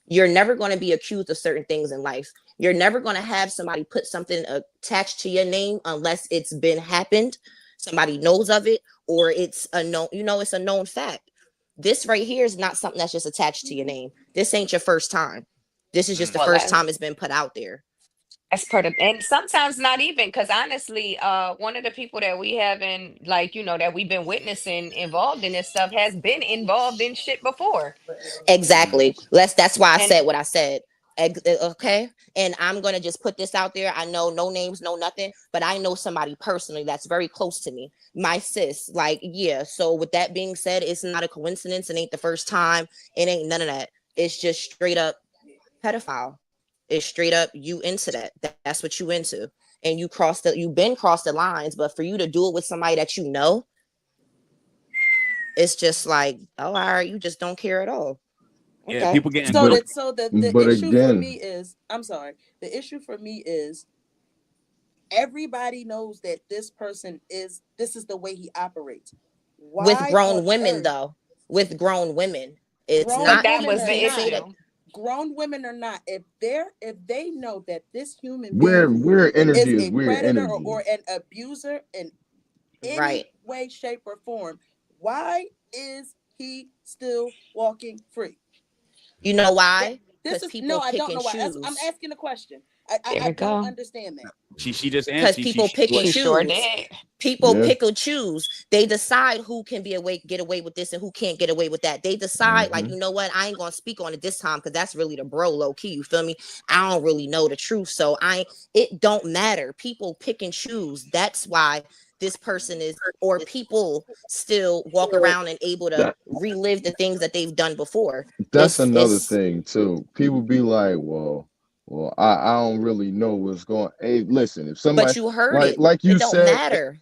You're never going to be accused of certain things in life. You're never going to have somebody put something attached to your name unless it's been happened, somebody knows of it, or it's a known, it's a known fact. This right here is not something that's just attached to your name. This ain't your first time. This is just the Well, first time it's been put out there. that's part of, and sometimes not even, because honestly, one of the people that we haven't, like, that we've been witnessing involved in this stuff has been involved in shit before. Exactly. That's why I And said what I said. Okay. And I'm going to just put this out there. I know no names, no nothing, but I know somebody personally that's very close to me. My sis, like, yeah. So with that being said, it's not a coincidence. It ain't the first time. It ain't none of that. It's just straight up pedophile. It's straight up you into that. That's what you into. And you've been crossed the lines, but for you to do it with somebody that you know, it's just like, oh, all right, you just don't care at all. Yeah, Okay. people getting So built. the But issue for again, me is, I'm sorry. The issue for me is everybody knows that this is the way he operates. With Why grown on women, earth, though, with grown women, it's grown but not, that women was you or the can't not, say that. issue. grown women or not, if they know that this human being we're is energy is a weird predator energy. or an abuser in Right. any way, shape, or form, why is he still walking free? You know That, why? this Because is people no, I pick don't and know why. I'm choose. asking a question. I, I, There I we don't go. understand that. She just Because answered. people pick and She sure choose. did. People Yeah. pick and choose. They decide who can get away with this and who can't get away with that. They decide, like, Hmm. you know what? I ain't gonna speak on it this time because that's really the bro low key. You feel me? I don't really know the truth, so it don't matter. People pick and choose. That's why this person is, or people still walk around and able to That relive the things that they've done before. that's another It's thing too. People be like, well, I don't really know what's going. Hey, listen, if But somebody you heard like it. like It you don't said, matter.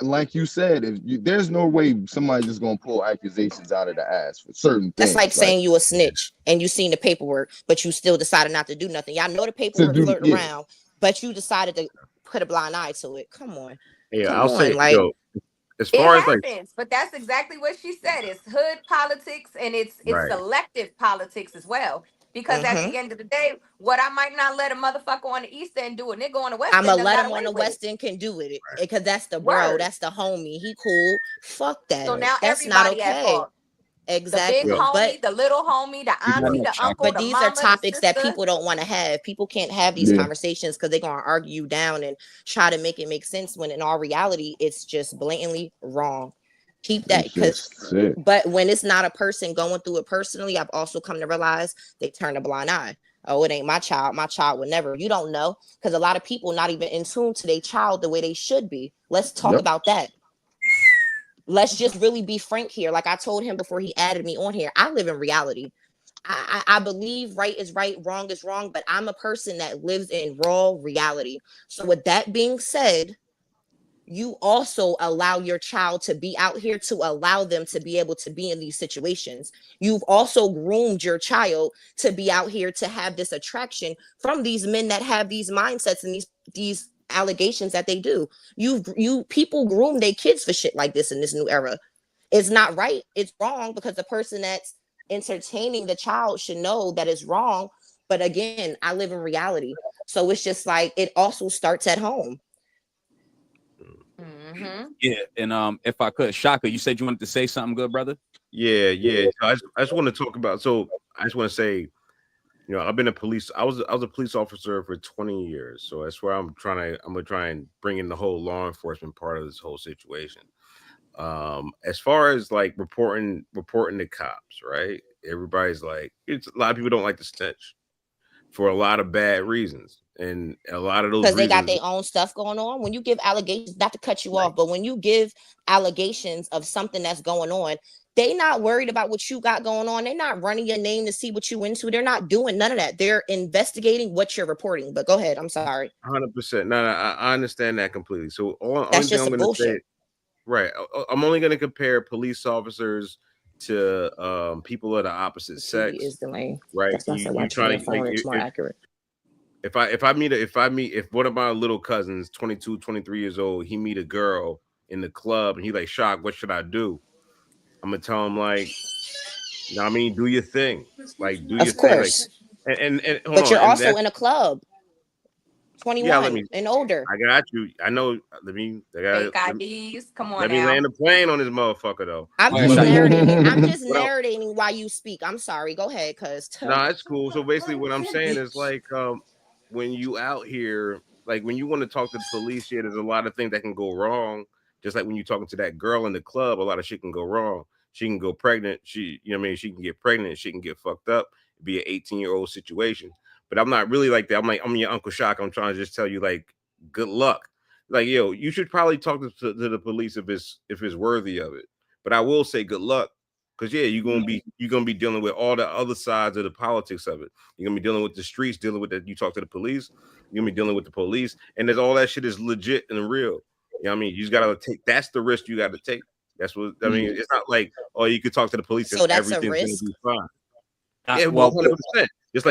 there's no way somebody just gonna pull accusations out of the ass for certain That's like things, like saying you a snitch and you seen the paperwork, but you still decided not to do nothing. Y'all know the to paperwork do. floating Yeah, around, but you decided to put a blind eye to it. Yeah, Come I'll on, say, like, yo, as It far as like, happens, but that's exactly what she said. It's hood politics, and it's right, selective politics as well. Because at mm-hmm. the end of the day, what I might not let a motherfucker on the east end do, a nigga on the west I'ma end done let got him on away the with it. West End can do it because that's the bro, Word. that's the homie. He cool. Fuck So that. now That's not everybody at okay. fault. The big Exactly. yo, But homie, the little homie, the You got auntie, no the chakra. uncle, but the these are mama, the topics that sister. people don't want to have. People can't have these yeah, conversations because they're gonna argue you down and try to make it make sense when in all reality it's just blatantly wrong. Keep that it's because just sick. but when it's not a person going through it personally, I've also come to realize they turn a blind eye. Oh, it ain't my child. My child would never. You don't know because a lot of people not even in tune to their child the way they should be. Let's talk Yep. about that. Let's just really be frank here. Like I told him before he added me on here, I live in reality. I believe right is right, wrong is wrong, but I'm a person that lives in raw reality. So, with that being said, you also allow your child to be out here to allow them to be able to be in these situations. You've also groomed your child to be out here to have this attraction from these men that have these mindsets and these allegations that they do. You people groom their kids for shit like this in this new era. It's not right. It's wrong because the person that's entertaining the child should know that it's wrong. But again, I live in reality. So it's just like it also starts at home. Mm-hmm. Yeah, and if I could, Shaka, you said you wanted to say something, good brother. yeah. So I just want to talk about. So I just want to say, I've been a police. I was a police officer for 20 years. So that's where I'm gonna try and bring in the whole law enforcement part of this whole situation. As far as like reporting the cops, right? Everybody's like, it's a lot of people don't like to snitch for a lot of bad reasons, and a lot of those Because they got reasons, their own stuff going on. When you give allegations, not to cut you right? off, but when you give allegations of something that's going on, they not worried about what you got going on. They're not running your name to see what you into. They're not doing none of that. They're investigating what you're reporting. But go ahead. I'm sorry. 100%. No, I understand that completely. So only That's thing just I'm some going to say, bullshit. right? I'm only going to compare police officers to people of the opposite TV sex, is delaying. right? That's why I said You watching your trying to like phone. It's more accurate. if one of my little cousins, 22, 23 years old, he meet a girl in the club and he like, Shock, what should I do? I'm gonna tell him like, you know what I mean, do your thing. Like do your Of thing. Like course. and hold But on. you're And also that's in a club, yeah, 21 and older. I got you. I know. Fake IDs. Come on Let me now. land a plane on this motherfucker though. I'm Alright, just so- narrating. I'm just What else? narrating while you speak. I'm sorry. Go ahead, cause No, it's cool. So basically, what I'm saying is like, when you out here, like when you want to talk to the police, yeah, there's a lot of things that can go wrong. Just like when you're talking to that girl in the club, a lot of shit can go wrong. She can go pregnant. You know what I mean? She can get pregnant. She can get fucked up. It'd be an 18-year-old situation. But I'm not really like that. I'm like, I'm your Uncle Shock. I'm trying to just tell you, like, good luck. Like, yo, you should probably talk to the police if it's worthy of it. But I will say good luck. Because yeah, you're gonna be dealing with all the other sides of the politics of it. You're gonna be dealing with the streets, dealing with that. You talk to the police, you're gonna be dealing with the police, and there's all that shit is legit and real. You know what I mean? You just gotta take. That's the risk you got to take. That's what I mean. It's not like, oh, you could talk to the police and so that's a everything's gonna risk. be fine. Yeah, well, 100%. Just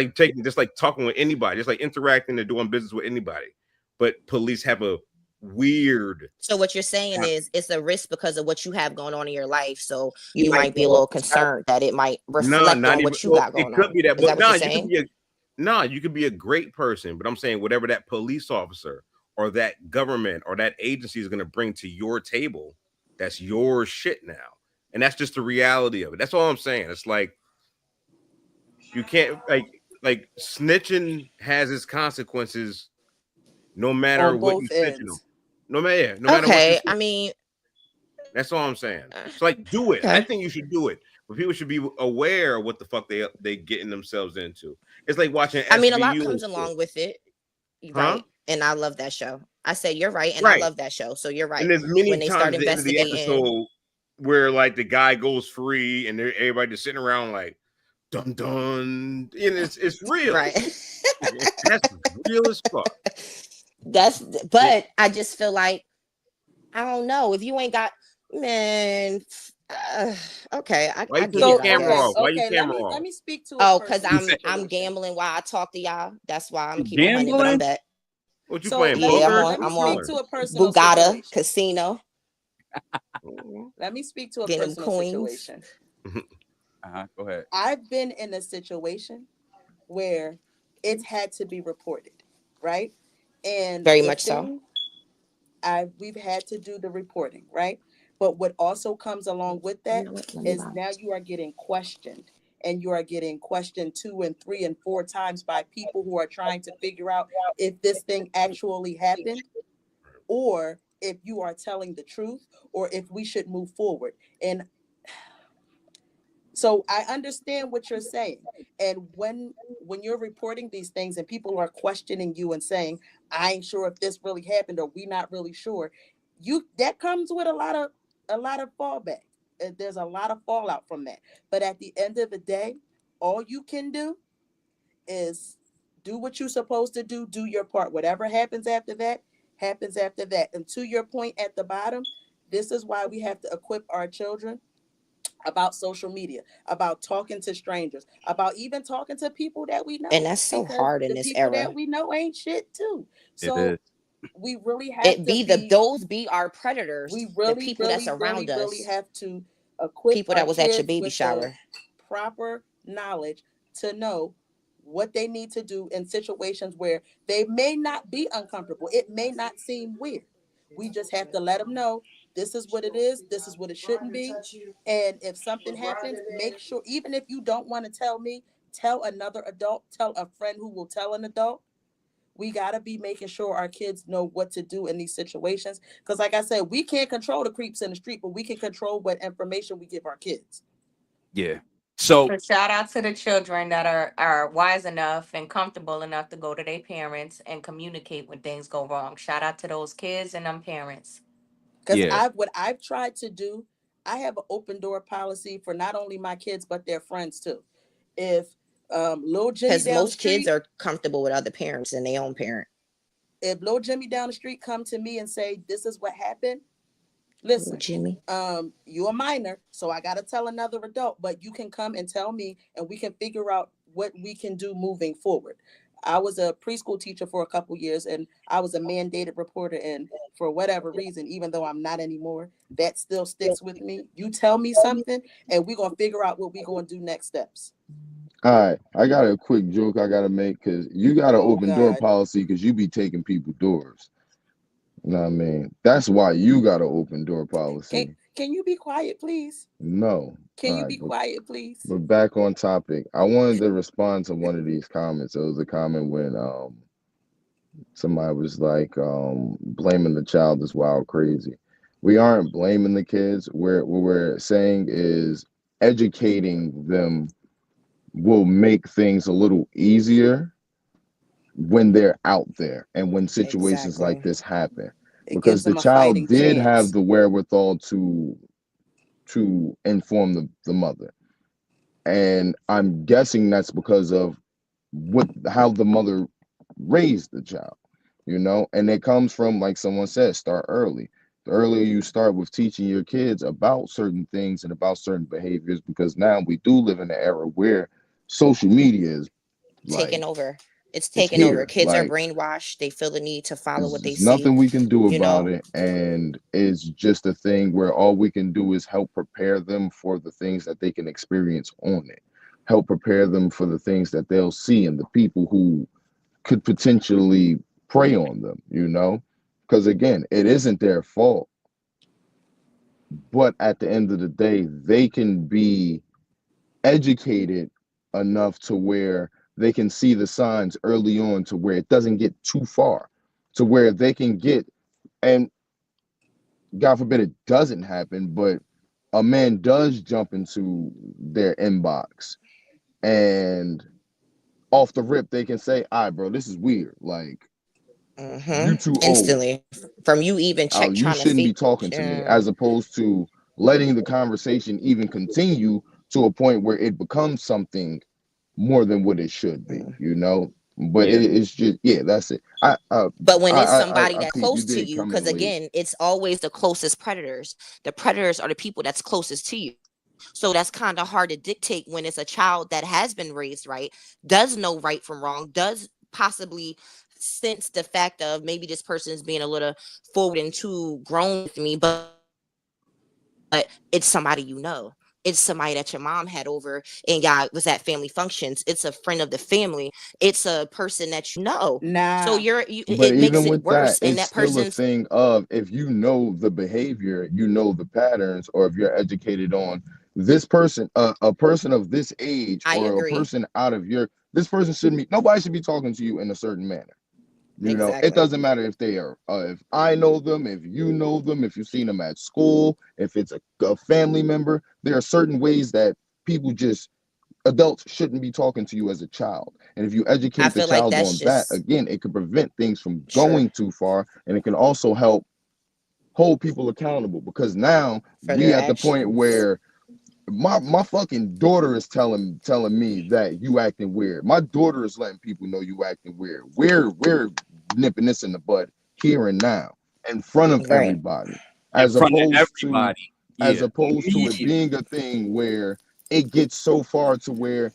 like talking with anybody, just like interacting and doing business with anybody. But police have a weird. So what you're saying is it's a risk because of what you have going on in your life. So you might be a little concerned that it might reflect not on even. what you got going It could on. be that, Is that but what no, you're you could saying? be you could be a great person. But I'm saying whatever that police officer or that government or that agency is going to bring to your table, that's your shit now, and that's just the reality of it. That's all I'm saying. It's like you can't like snitching has its consequences, no matter On what you both snitching on. ends. No matter what you. Okay. I mean, That's all I'm saying. It's like do it. I okay. think you should do it, but people should be aware of what the fuck they getting themselves into. It's like watching I mean, a lot SVU and comes shit. along with it. Huh? Right. And I love that show. I say you're right, and I Right. love that show. So you're right. And there's many When they start times at the end of the investigating, episode where like the guy goes free and everybody just sitting around like dun dun, and it's real. right? That's real as fuck. But I just feel like I don't know if you ain't got man. Okay, Why you I put get your it. I camera guess. off? Why your Okay, camera let off? me speak to Oh, because I'm situation. gambling while I talk to y'all. That's why I'm You keeping 100, but I'm gambling? bet. What you So playing? Yeah, Poker? let me I'm speak on to a personal Bugatti situation. Casino, Let me speak to a getting them personal coins. situation. Go ahead. I've been in a situation where it's had to be reported, right? And Very the much so. thing we've had to do the reporting, right? But what also comes along with that You know what? Let me is lie. now you are getting questioned, and you are getting questioned 2 and 3 and 4 times by people who are trying to figure out if this thing actually happened, or if you are telling the truth, or if we should move forward. And so I understand what you're saying. And when you're reporting these things and people are questioning you and saying, I ain't sure if this really happened, or we not really sure, that comes with a lot of fallback. There's a lot of fallout from that. But at the end of the day, all you can do is do what you're supposed to do your part. Whatever happens after that, happens after that. And to your point at the bottom, this is why we have to equip our children about social media, about talking to strangers, about even talking to people that we know. And that's so Because hard in the this people era. that we know ain't shit too. It So is. we really have It to be be, those be our predators. we The really, people that's really, around really, really us. have to equip People our that was at your kids baby with shower. the proper knowledge to know what they need to do in situations where they may not be uncomfortable. It may not seem weird. We just have to let them know this is what it is. This is what it shouldn't be. And if something happens, make sure, even if you don't want to tell me, tell another adult, tell a friend who will tell an adult. We got to be making sure our kids know what to do in these situations. Because like I said, we can't control the creeps in the street, but we can control what information we give our kids. Yeah. So But shout out to the children that are wise enough and comfortable enough to go to their parents and communicate when things go wrong. Shout out to those kids and them parents. Because yeah, what I've tried to do, I have an open door policy for not only my kids, but their friends too. If little Jimmy Because down the most kids street, are comfortable with other parents than their own parent. if little Jimmy down the street come to me and say, this is what happened, Listen, Jimmy. you're a minor, so I gotta tell another adult, but you can come and tell me, and we can figure out what we can do moving forward. I was a preschool teacher for a couple years, and I was a mandated reporter. And for whatever reason, even though I'm not anymore, that still sticks with me. You tell me something, and we're gonna figure out what we're gonna do next steps. All right, I got a quick joke I gotta make because you got an Oh open door God. policy because you be taking people doors. You know what I mean? That's why you got an open door Can policy. can you be quiet, please? No. Can All you right, be quiet, please? but back on topic. I wanted to respond to one of these comments. It was a comment when somebody was like blaming the child is wild crazy. We aren't blaming the kids. What we're saying is educating them will make things a little easier when they're out there and when situations like Exactly. this happen. It Because gives the them a child fighting did have chance. the wherewithal to inform the mother. And I'm guessing that's because of what how the mother raised the child, you know, and it comes from, like someone said, start early. The earlier you start with teaching your kids about certain things and about certain behaviors, because now we do live in an era where social media is Taking like over. It's it's taking over. here. Kids are Like brainwashed. They feel the need to follow what they there's see. nothing we can do You about know, it, and it's just a thing where all we can do is help prepare them for the things that they can experience on it, help prepare them for the things that they'll see and the people who could potentially prey on them, you know? Because again, it isn't their fault, but at the end of the day, they can be educated enough to where they can see the signs early on to where it doesn't get too far, to where they can get, and God forbid it doesn't happen, but a man does jump into their inbox and off the rip they can say, all right, bro, this is weird. Like, you too old. instantly from you even check You trying to shouldn't be fake. talking to me, as opposed to letting the conversation even continue to a point where it becomes something more than what it should be, Mm. you know. But Yeah. it's just, yeah, that's it. But when it's somebody I that peep, you close to did you, come because in late. again, it's always the closest predators. The predators are the people that's closest to you. So that's kind of hard to dictate when it's a child that has been raised right, does know right from wrong, does possibly sense the fact of maybe this person is being a little forward and too grown with me, but it's somebody you know. It's somebody that your mom had over and y'all was at family functions. It's a friend of the family. It's a person that you know. So Nah. But it makes even it with that, worse. And it's that still a person's, thing of, if you know the behavior, you know the patterns, or if you're educated on this person, a person of this age, I or a agree. person out of your, this person shouldn't be, nobody should be talking to you in a certain manner. You know, it Exactly. doesn't matter if they are, if I know them, if you know them, if you've seen them at school, if it's a family member. There are certain ways that people just, adults shouldn't be talking to you as a child. And if you I educate the feel like child that's on that, just again, it could prevent things from sure going too far. And it can also help hold people accountable, because now for we their at the point actions. where my fucking daughter is telling me that you acting weird. My daughter is letting people know you acting weird. We're nipping this in the bud here and now in front of Right. everybody, In as front of opposed to everybody. Yeah. it Immediately. being a thing where it gets so far to where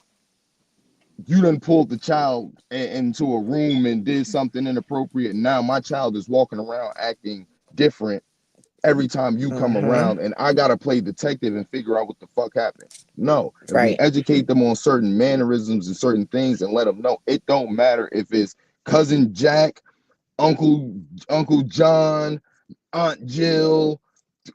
you done pulled the child into a room and did something inappropriate. And now my child is walking around acting different every time you come Mm-hmm. around, and I gotta play detective and figure out what the fuck happened. No, if we Right. educate them on certain mannerisms and certain things and let them know, it don't matter if it's cousin Jack, Uncle John, Aunt Jill,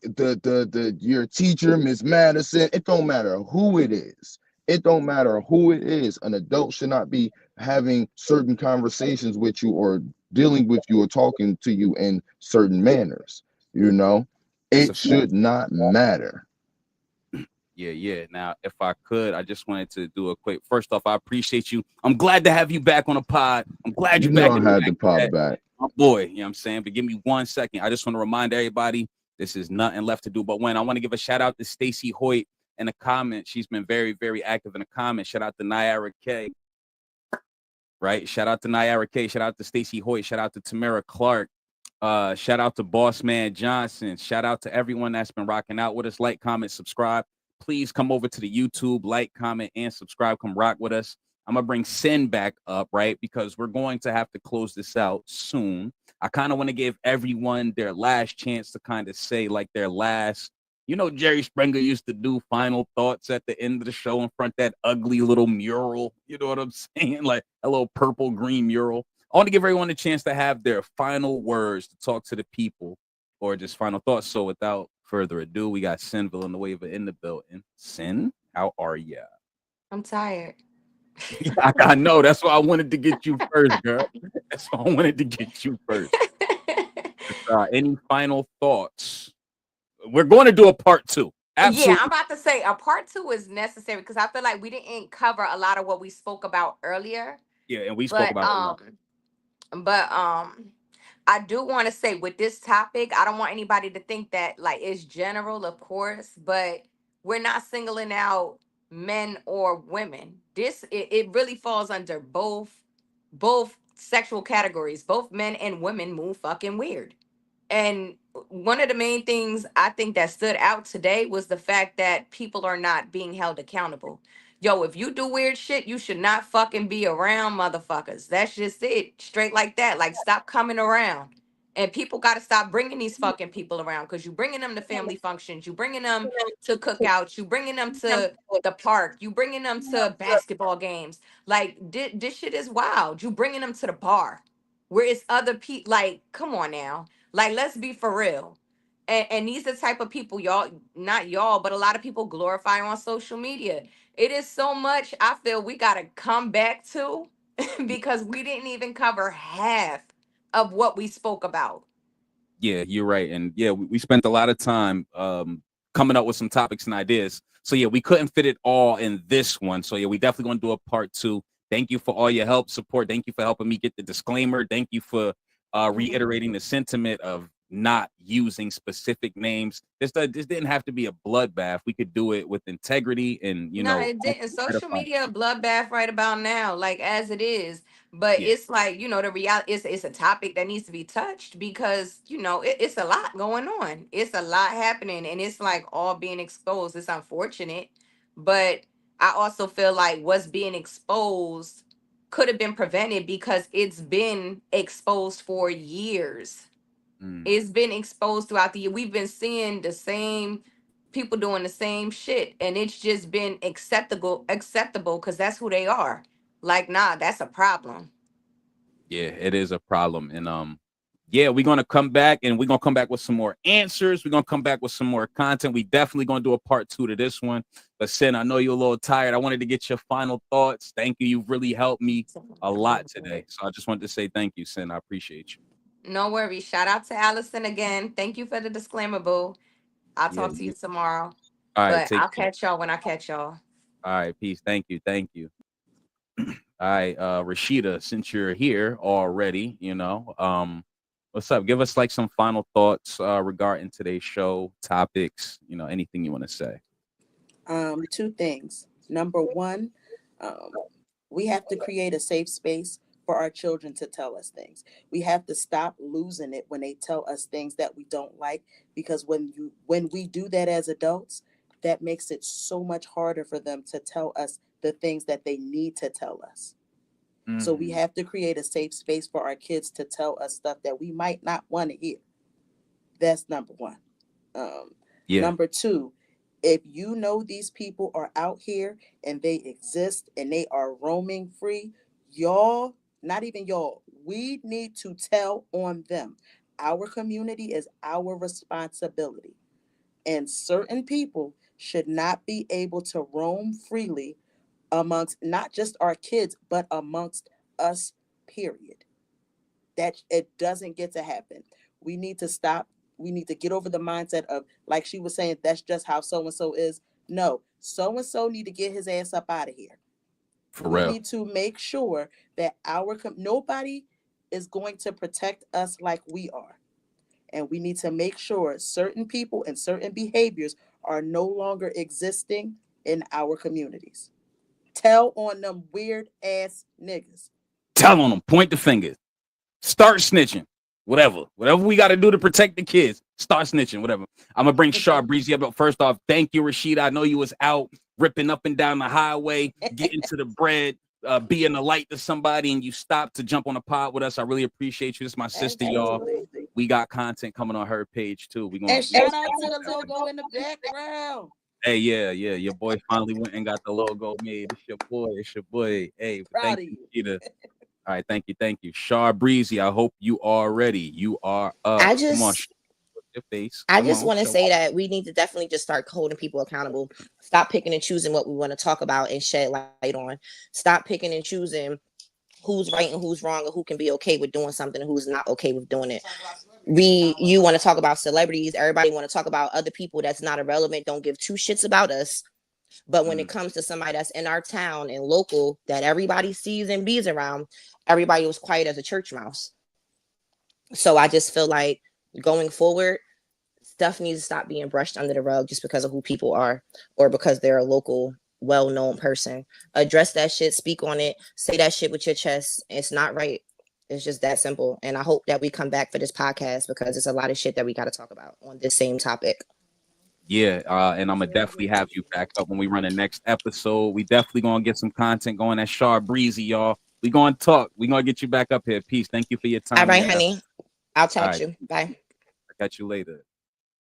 the your teacher, Miss Madison. It don't matter who it is. It don't matter who it is. An adult should not be having certain conversations with you, or dealing with you, or talking to you in certain manners. You know, That's a it fact. should not matter. Yeah, yeah. Now, if I could, I just wanted to do a quick. First off, I appreciate you. I'm glad to have you back on the pod. I'm glad You you're know, back I in the had back to pop chat. back. My boy, you know what I'm saying? But give me 1 second. I just want to remind everybody this is nothing left to do. But when I want to give a shout out to Stacy Hoyt in the comments. She's been very, very active in the comments. Shout out to Nyara K. Right? Shout out to Nyara K. Shout out to Stacy Hoyt. Shout out to Tamara Clark. Shout out to Boss Man Johnson. Shout out to everyone that's been rocking out with us. Like, comment, subscribe. Please come over to the YouTube, like, comment, and subscribe. Come rock with us. I'm gonna bring Sin back up, right? Because we're going to have to close this out soon. I kind of want to give everyone their last chance to kind of say like their last. You know, Jerry Springer used to do final thoughts at the end of the show in front of that ugly little mural. You know what I'm saying? Like a little purple green mural. I want to give everyone a chance to have their final words to talk to the people or just final thoughts. So without further ado, we got Sin Villanueva in the building. Sin, how are ya? I'm tired. I know. That's why I wanted to get you first, girl. That's why I wanted to get you first. Any final thoughts? We're going to do a part 2. Yeah, I'm Absolutely. about to say a part 2 is necessary because I feel like we didn't cover a lot of what we spoke about earlier. Yeah, and we spoke But about it a lot. but I do want to say with this topic, I don't want anybody to think that like it's general, of course, but we're not singling out men or women. It really falls under both sexual categories. Both men and women move fucking weird. And one of the main things I think that stood out today was the fact that people are not being held accountable. Yo, if you do weird shit, you should not fucking be around motherfuckers. That's just it. Straight like that. Like, stop coming around. And people got to stop bringing these fucking people around because you bringing them to family functions. You bringing them to cookouts. You bringing them to the park. You bringing them to basketball games. Like, this shit is wild. You bringing them to the bar where it's other people. Like, come on now. Like, let's be for real. And these are the type of people y'all, not y'all, but a lot of people glorify on social media. It is so much I feel we gotta come back to because we didn't even cover half of what we spoke about. Yeah, you're right. And yeah, we spent a lot of time coming up with some topics and ideas. So yeah, we couldn't fit it all in this one. So yeah, we definitely going to do a part 2. Thank you for all your help, support. Thank you for helping me get the disclaimer. Thank you for reiterating the sentiment of not using specific names. This didn't have to be a bloodbath. We could do it with integrity and No, it didn't. Social media a bloodbath right about now, like as it is. But yeah. it's like, the reality is it's a topic that needs to be touched because, it's a lot going on. It's a lot happening and it's like all being exposed. It's unfortunate. But I also feel like what's being exposed could have been prevented because it's been exposed for years. Mm. It's been exposed throughout the year. We've been seeing the same people doing the same shit, and it's just been acceptable because that's who they are. Like, nah, that's a problem. Yeah, it is a problem. And yeah, we're gonna come back and we're gonna come back with some more answers. We're gonna come back with some more content. We definitely gonna do a part 2 to this one. But Sin, I know you're a little tired. I wanted to get your final thoughts. Thank you. You've really helped me a lot today. So I just wanted to say thank you, Sin. I appreciate you. No worries. Shout out to Allison again. Thank you for the disclaimer, boo. I'll Yeah. talk to you tomorrow. All right, But take I'll care. catch y'all when I catch y'all. All right, peace. Thank you. Thank you. All right, Rashida, since you're here already, what's up? Give us like some final thoughts regarding today's show, topics, anything you want to say. Two things. Number one, um, we have to create a safe space for our children to tell us things. We have to stop losing it when they tell us things that we don't like, because when we do that as adults, that makes it so much harder for them to tell us the things that they need to tell us. So we have to create a safe space for our kids to tell us stuff that we might not want to hear. That's number one. Yeah. Number two, if you know these people are out here and they exist and they are roaming free, y'all, not even y'all, we need to tell on them. Our community is our responsibility. And certain people should not be able to roam freely amongst not just our kids, but amongst us, period. That it doesn't get to happen. We need to stop. We need to get over the mindset of, like she was saying, that's just how so and so is. No, so and so need to get his ass up out of here. For We real. need to make sure that nobody is going to protect us like we are. And we need to make sure certain people and certain behaviors are no longer existing in our communities. Tell on them weird ass niggas. Tell on them. Point the fingers. Start snitching. whatever we got to do to protect the kids. Start snitching, whatever. I'm gonna bring Sharp Breezy up. But first off, thank you, Rashida. I know you was out ripping up and down the highway, getting to the bread, being a light to somebody, and you stopped to jump on a pod with us. I really appreciate you. This is my sister, y'all. We got content coming on her page too. We gonna And shout out to the logo in the background. Hey, yeah. Your boy finally went and got the logo made. It's your boy. Hey, Proud thank of you, Rashida. All right, thank you. Shar Breezy, I hope you are ready. You are up. I Come on, just your face. I Come just on, want to show say up. that we need to definitely just start holding people accountable. Stop picking and choosing what we want to talk about and shed light on. Stop picking and choosing who's right and who's wrong, and who can be okay with doing something and who's not okay with doing it. You want to talk about celebrities, everybody want to talk about other people that's not irrelevant, don't give two shits about us. But when it comes to somebody that's in our town and local that everybody sees and bees around, everybody was quiet as a church mouse. So I just feel like going forward, stuff needs to stop being brushed under the rug just because of who people are or because they're a local, well-known person. Address that shit, speak on it, say that shit with your chest. It's not right. It's just that simple. And I hope that we come back for this podcast because it's a lot of shit that we got to talk about on this same topic. Yeah, and I'm gonna definitely have you back up when we run the next episode. We definitely gonna get some content going at Shar Breezy, y'all. We gonna talk. We gonna get you back up here. Peace. Thank you for your time. All right, man. honey. I'll All talk right. to you. Bye. I'll catch you later.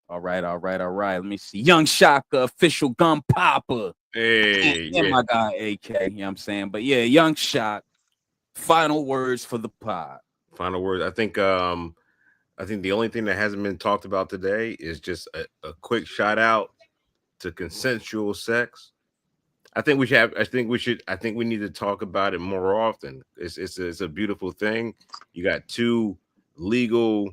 All right. Let me see. Young Shaka, official gun popper. Hey, And my guy AK. You know what I'm saying? But yeah, Young Shot. Final words for the pod. Final words. I think the only thing that hasn't been talked about today is just a quick shout out to consensual sex. I think we need to talk about it more often. It's a beautiful thing. You got two legal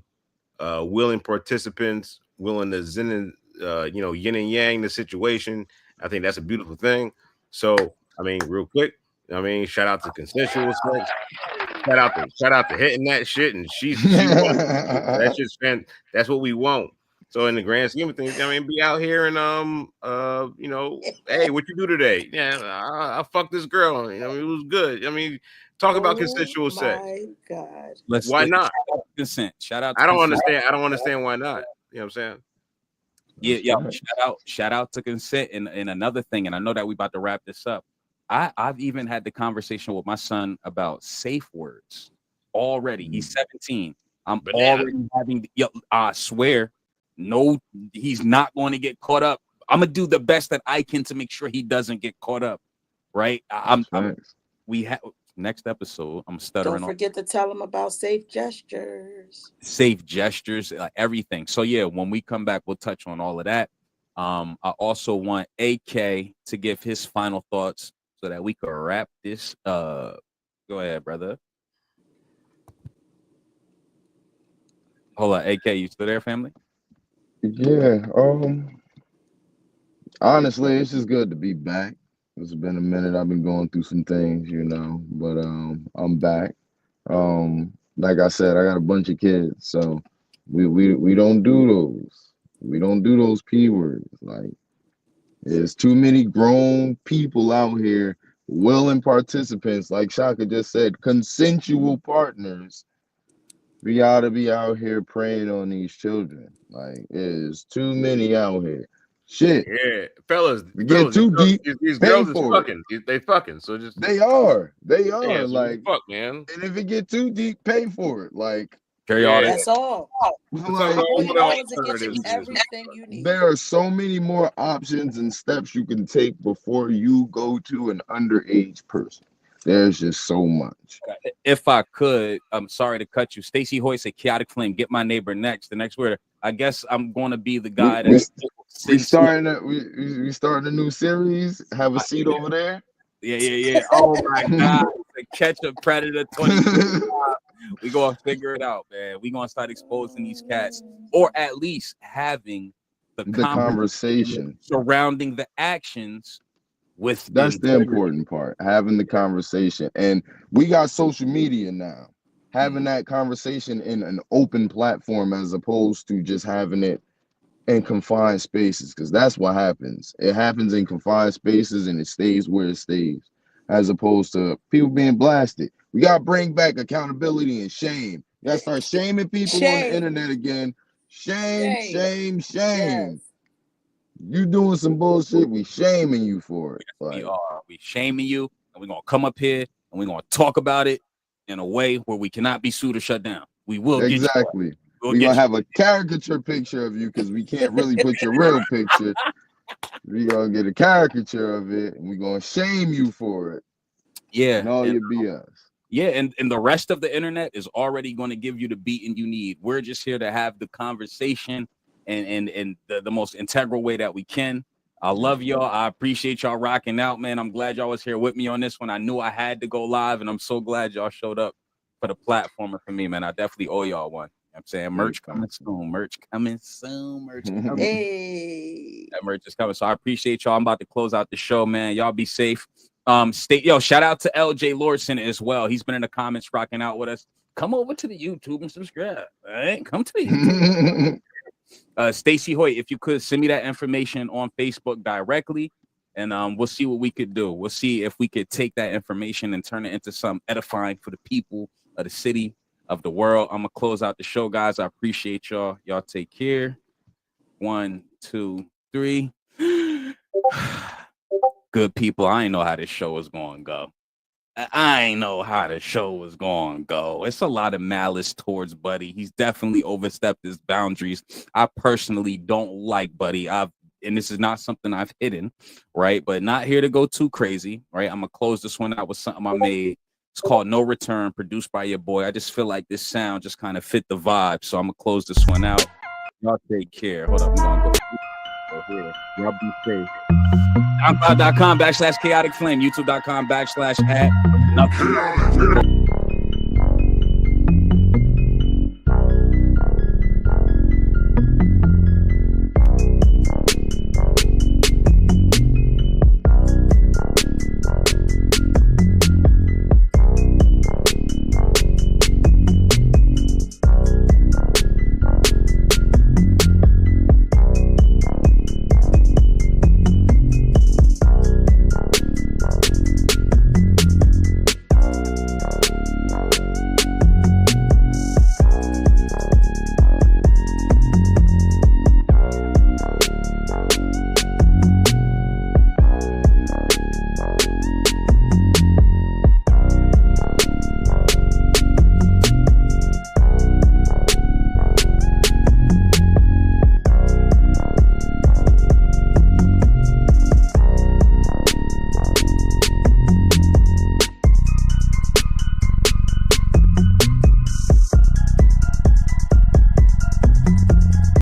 willing participants willing to yin and yang the situation. I think that's a beautiful thing. So I mean, real quick, shout out to consensual sex. Shout out to hitting that shit, and she wants that shit's fan. That's what we want. So in the grand scheme of things, be out here and hey, what you do today? Yeah, I fucked this girl. It was good. Talk about consensual sex. My God. Why not? Consent. Shout out. I don't understand why not. You know what I'm saying? Yeah. Shout out to consent. And another thing, and I know that we about to wrap this up. I've even had the conversation with my son about safe words already. He's 17. I'm already having. I swear, no, he's not going to get caught up. I'm gonna do the best that I can to make sure he doesn't get caught up. Right? We have next episode. I'm stuttering. Don't forget to tell him about safe gestures. Everything. So yeah, when we come back, we'll touch on all of that. I also want AK to give his final thoughts so that we can wrap this. Go ahead, brother. Hold on, AK, you still there, family? Yeah. Honestly, it's just good to be back. It's been a minute. I've been going through some things, but I'm back. Like I said, I got a bunch of kids, so we don't do those. We don't do those P words. Like, there's too many grown people out here, willing participants, like Shaka just said, consensual partners. We ought to be out here preying on these children. Like, there's too many out here. Shit. Yeah, fellas, We get too deep. These pay girls is for fucking. They fucking. So just They are. yeah, so Like, fuck, man. and if it get too deep, pay for it. Like, Carry all that. That's all. like, All you know is it gets you everything you need. there are so many more options and steps you can take before you go to an underage person. There's just so much. If I could, I'm sorry to cut you. Stacey Hoy said, "Chaotic Flame, get my neighbor next." The next word. I guess I'm going to be the guy we starting a new series. Have a seat over there. Yeah. Oh my God, the Catch a Predator 20. We gonna figure it out, man. We gonna start exposing these cats, or at least having the conversation surrounding the actions. That's the important part, having the conversation. And we got social media now, having that conversation in an open platform as opposed to just having it in confined spaces, because that's what happens. It happens in confined spaces and it stays where it stays, as opposed to people being blasted. We got to bring back accountability and shame. That start shaming people on the internet again. Shame. Yes. You doing some bullshit, we shaming you for it. We are. We shaming you, and we're gonna come up here and we're gonna talk about it in a way where we cannot be sued or shut down. We will exactly. We're gonna have a caricature picture of you because we can't really put your real picture. We're gonna get a caricature of it and we're gonna shame you for it. Yeah. And all your BS. Yeah, and the rest of the internet is already going to give you the beating you need. We're just here to have the conversation and the most integral way that we can. I love y'all. I appreciate y'all rocking out, man. I'm glad y'all was here with me on this one. I knew I had to go live, and I'm so glad y'all showed up for the platform and for me, man. I definitely owe y'all one. I'm saying merch coming soon. Merch coming soon. Hey. That merch is coming. So I appreciate y'all. I'm about to close out the show, man. Y'all be safe. Shout out to LJ Lordson as well. He's been in the comments rocking out with us. Come over to the YouTube and subscribe. All right, come to the YouTube. Stacy Hoyt, if you could send me that information on Facebook directly, and we'll see what we could do. We'll see if we could take that information and turn it into something edifying for the people of the city, of the world. I'm gonna close out the show, guys. I appreciate y'all. Y'all take care. 1, 2, 3. Good people, I ain't know how this show was going to go. I ain't know how the show was going to go. It's a lot of malice towards Buddy. He's definitely overstepped his boundaries. I personally don't like Buddy. And this is not something I've hidden, right? But not here to go too crazy, right? I'm going to close this one out with something I made. It's called No Return, produced by your boy. I just feel like this sound just kind of fit the vibe, so I'm going to close this one out. Y'all take care. Hold up, I'm going to go here. Y'all be safe. SoundCloud.com/chaotic flame, YouTube.com/@nothing.